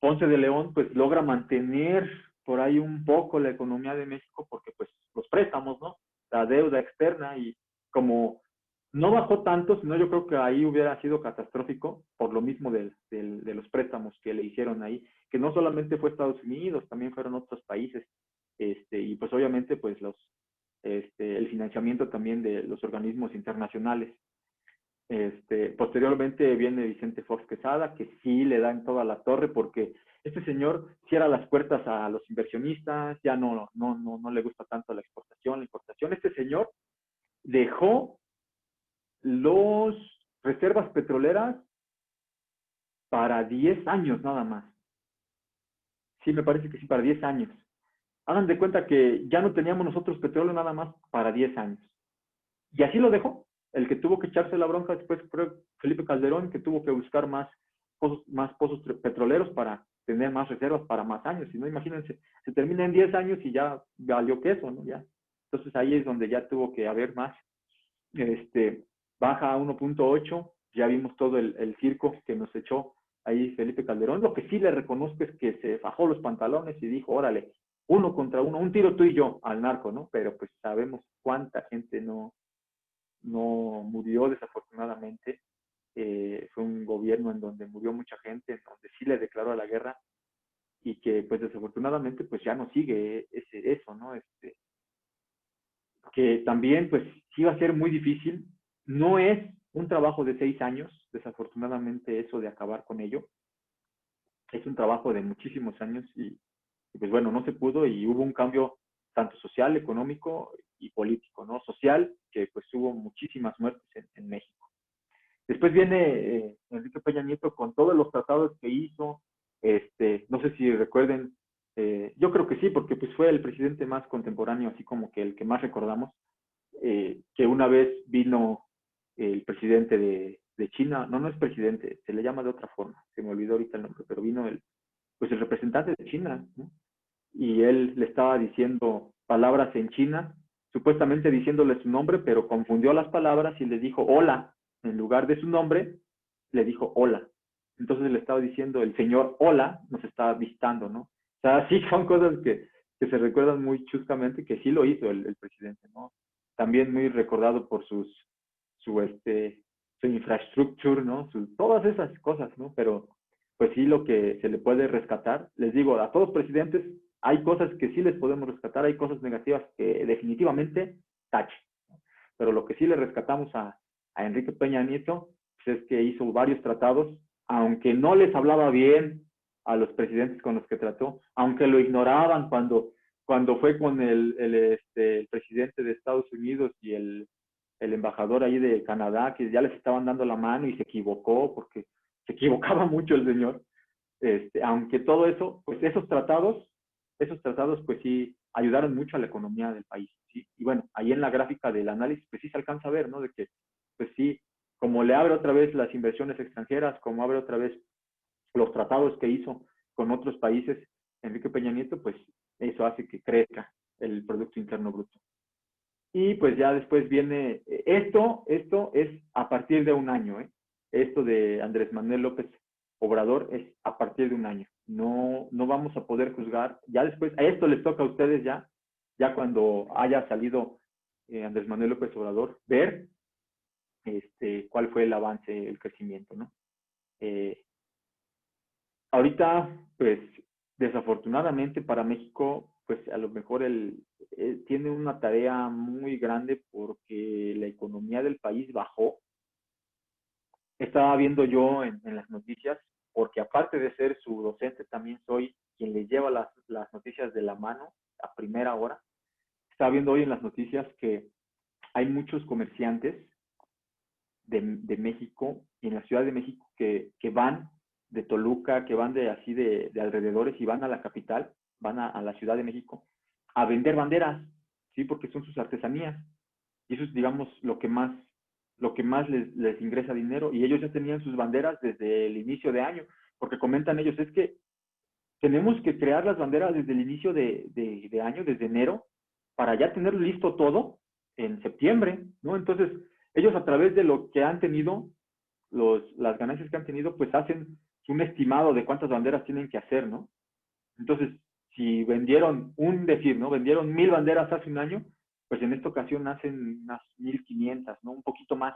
Ponce de León pues logra mantener por ahí un poco la economía de México, porque pues los préstamos, ¿no? La deuda externa, y como no bajó tanto, sino yo creo que ahí hubiera sido catastrófico por lo mismo de los préstamos que le hicieron ahí, que no solamente fue Estados Unidos, también fueron otros países, y pues obviamente pues el financiamiento también de los organismos internacionales. Posteriormente viene Vicente Fox Quesada, que sí le dan toda la torre, porque este señor cierra las puertas a los inversionistas, ya no le gusta tanto la importación. Este señor dejó las reservas petroleras para 10 años nada más. Sí, me parece que sí, para 10 años. Hagan de cuenta que ya no teníamos nosotros petróleo nada más para 10 años. Y así lo dejó. el que tuvo que echarse la bronca después fue Felipe Calderón, que tuvo que buscar más pozos petroleros para tener más reservas para más años. Si no, imagínense, se termina en 10 años y ya valió queso, ¿no? Ya. Entonces ahí es donde ya tuvo que haber más. Baja a 1.8, ya vimos todo el circo que nos echó ahí Felipe Calderón. Lo que sí le reconozco es que se fajó los pantalones y dijo, órale, 1 contra 1, un tiro tú y yo al narco, ¿no? Pero pues sabemos cuánta gente no murió desafortunadamente. Fue un gobierno en donde murió mucha gente, en donde sí le declaró la guerra y que pues desafortunadamente pues ya no sigue eso, ¿no? Que también pues sí va a ser muy difícil. No es un trabajo de 6 años, desafortunadamente, eso de acabar con ello. Es un trabajo de muchísimos años y pues bueno, no se pudo y hubo un cambio tanto social, económico y político, ¿no? Social, que pues hubo muchísimas muertes en México. Después viene Enrique Peña Nieto con todos los tratados que hizo. No sé si recuerden, yo creo que sí, porque pues fue el presidente más contemporáneo, así como que el que más recordamos, que una vez vino el presidente de China, no es presidente, se le llama de otra forma, se me olvidó ahorita el nombre, pero vino el representante de China, ¿no? Y él le estaba diciendo palabras en China, supuestamente diciéndole su nombre, pero confundió las palabras y le dijo hola. En lugar de su nombre, le dijo hola. Entonces le estaba diciendo, el señor hola nos está visitando, ¿no? O sea, sí son cosas que se recuerdan muy chuscamente, que sí lo hizo el presidente, ¿no? También muy recordado por su infraestructura, ¿no? Todas esas cosas, ¿no? Pero pues sí, lo que se le puede rescatar, les digo, a todos los presidentes hay cosas que sí les podemos rescatar, hay cosas negativas que definitivamente tache. Pero lo que sí le rescatamos a Enrique Peña Nieto pues es que hizo varios tratados, aunque no les hablaba bien a los presidentes con los que trató, aunque lo ignoraban cuando fue con el presidente de Estados Unidos y el embajador ahí de Canadá, que ya les estaban dando la mano y se equivocó, porque se equivocaba mucho el señor. Aunque todo eso, pues esos tratados pues sí ayudaron mucho a la economía del país, ¿sí? Y bueno, ahí en la gráfica del análisis pues sí se alcanza a ver, ¿no? De que pues sí, como le abre otra vez las inversiones extranjeras, como abre otra vez los tratados que hizo con otros países Enrique Peña Nieto, pues eso hace que crezca el Producto Interno Bruto. Y pues ya después viene, esto es a partir de un año, ¿eh? Esto de Andrés Manuel López Obrador es a partir de un año. No vamos a poder juzgar. Ya después, a esto les toca a ustedes ya cuando haya salido Andrés Manuel López Obrador, ver cuál fue el avance, el crecimiento, ¿no? Ahorita, pues, desafortunadamente para México, pues a lo mejor tiene una tarea muy grande porque la economía del país bajó. Estaba viendo yo en las noticias, porque aparte de ser su docente, también soy quien le lleva las noticias de la mano a primera hora. Estaba viendo hoy en las noticias que hay muchos comerciantes de México y en la Ciudad de México que van de Toluca, que van de alrededores y van a la capital, van a la Ciudad de México a vender banderas, ¿sí? Porque son sus artesanías. Y eso es, digamos, lo que más les ingresa dinero. Y ellos ya tenían sus banderas desde el inicio de año, porque comentan ellos, es que tenemos que crear las banderas desde el inicio de año, desde enero, para ya tener listo todo en septiembre, ¿no? Entonces, ellos a través de lo que han tenido, las ganancias que han tenido, pues hacen un estimado de cuántas banderas tienen que hacer, ¿no? Entonces, si vendieron, ¿no? Vendieron 1,000 banderas hace un año, pues en esta ocasión hacen unas 1,500, ¿no? Un poquito más,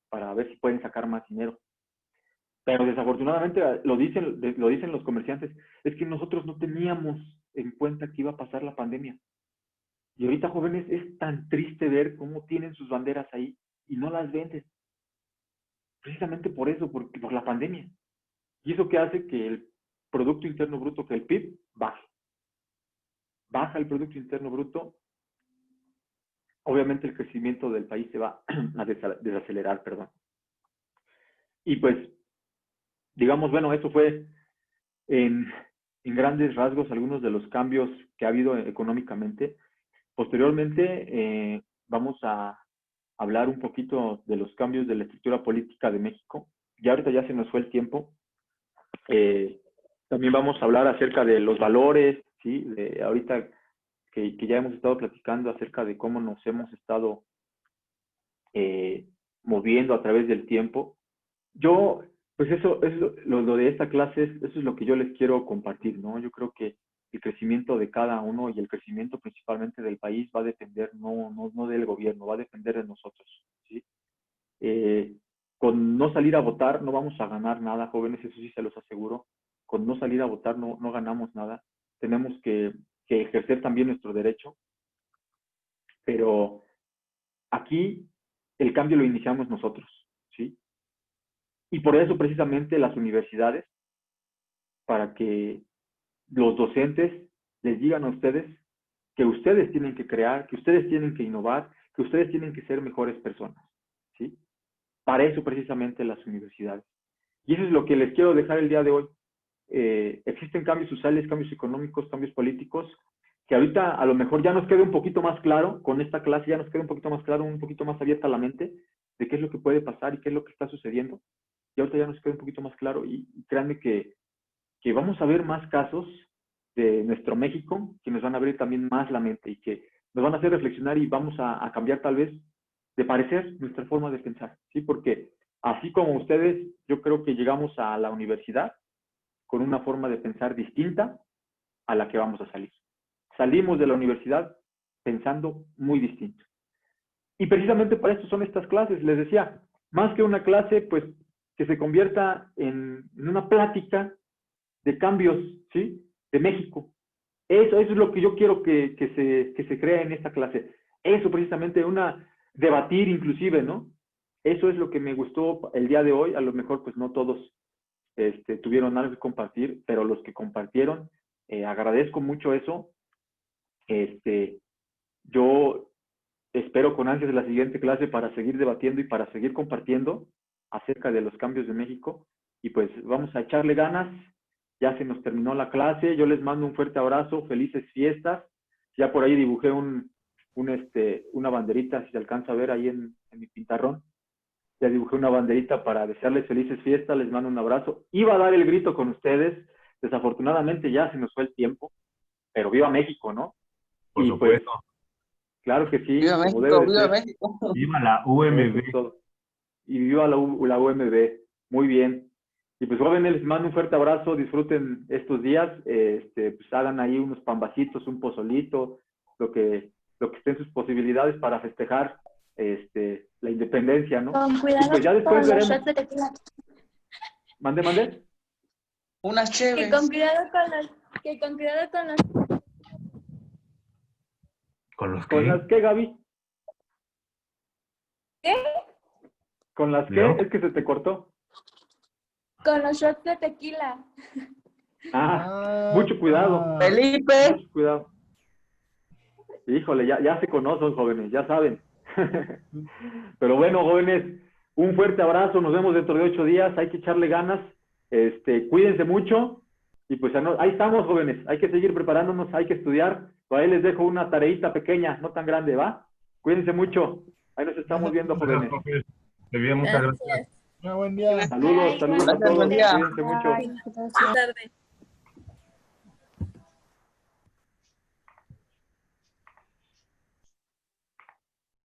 para ver si pueden sacar más dinero. Pero desafortunadamente lo dicen los comerciantes, es que nosotros no teníamos en cuenta que iba a pasar la pandemia. Y ahorita, jóvenes, es tan triste ver cómo tienen sus banderas ahí y no las venden. Precisamente por eso, por la pandemia. Y eso que hace que el Producto Interno Bruto, que el PIB, baje. Baja el Producto Interno Bruto, obviamente el crecimiento del país se va a desacelerar, perdón. Y pues, digamos, bueno, eso fue en grandes rasgos algunos de los cambios que ha habido económicamente. Posteriormente vamos a hablar un poquito de los cambios de la estructura política de México. Ya ahorita ya se nos fue el tiempo. También vamos a hablar acerca de los valores, ¿sí? De ahorita que ya hemos estado platicando acerca de cómo nos hemos estado moviendo a través del tiempo. Yo, pues eso es lo de esta clase, eso es lo que yo les quiero compartir, ¿no? Yo creo que el crecimiento de cada uno y el crecimiento principalmente del país va a depender no del gobierno, va a depender de nosotros, ¿sí? Con no salir a votar no vamos a ganar nada, jóvenes, eso sí se los aseguro. Con no salir a votar no ganamos nada. Tenemos que ejercer también nuestro derecho, pero aquí el cambio lo iniciamos nosotros, ¿sí? Y por eso precisamente las universidades, para que los docentes les digan a ustedes que ustedes tienen que crear, que ustedes tienen que innovar, que ustedes tienen que ser mejores personas, ¿sí? Para eso precisamente las universidades. Y eso es lo que les quiero dejar el día de hoy. Existen cambios sociales, cambios económicos, cambios políticos, que ahorita a lo mejor ya nos queda un poquito más claro, con esta clase ya nos queda un poquito más claro, un poquito más abierta la mente de qué es lo que puede pasar y qué es lo que está sucediendo. Y ahorita ya nos queda un poquito más claro y créanme que vamos a ver más casos de nuestro México que nos van a abrir también más la mente y que nos van a hacer reflexionar y vamos a cambiar tal vez de parecer nuestra forma de pensar, ¿sí? Porque así como ustedes, yo creo que llegamos a la universidad con una forma de pensar distinta a la que vamos a salir. Salimos de la universidad pensando muy distinto. Y precisamente para esto son estas clases, les decía, más que una clase, pues que se convierta en una plática de cambios, ¿sí? De México. Eso es lo que yo quiero que se crea en esta clase. Eso precisamente, debatir inclusive, ¿no? Eso es lo que me gustó el día de hoy. A lo mejor pues no todos tuvieron algo que compartir, pero los que compartieron, agradezco mucho eso. Yo espero con ansias la siguiente clase para seguir debatiendo y para seguir compartiendo acerca de los cambios de México. Y pues vamos a echarle ganas. Ya se nos terminó la clase. Yo les mando un fuerte abrazo. Felices fiestas. Ya por ahí dibujé una banderita, si se alcanza a ver ahí en mi pintarrón. Ya dibujé una banderita para desearles felices fiestas. Les mando un abrazo. Iba a dar el grito con ustedes. Desafortunadamente ya se nos fue el tiempo. Pero viva México, ¿no? Por y supuesto. Pues, claro que sí. Viva como México, debe de viva ser. México. Viva la UMB. Todo. Y viva la UMB. Muy bien. Y pues jóvenes, les mando un fuerte abrazo, disfruten estos días, pues hagan ahí unos pambacitos, un pozolito, lo que esté en sus posibilidades para festejar la independencia, ¿no? Con Y cuidado pues ya después con los veremos. shots de tequila. Mande. Unas Que chéves. con cuidado con los ¿Con los ¿Con qué? las qué, Gaby? ¿Qué? ¿Con las qué? ¿No? Es que se te cortó. Con los shots de tequila. Mucho cuidado. Felipe. Mucho cuidado. Híjole, ya se conocen, jóvenes, ya saben. Pero bueno, jóvenes, un fuerte abrazo, nos vemos dentro de 8 días, hay que echarle ganas, cuídense mucho, y pues ahí estamos, jóvenes, hay que seguir preparándonos, hay que estudiar, por ahí les dejo una tareita pequeña, no tan grande, ¿va? Cuídense mucho, ahí nos estamos viendo, jóvenes. Te bien, muchas gracias. Buen día. Saludos a Gracias, todos, buen día. cuídense mucho. Buenas tardes.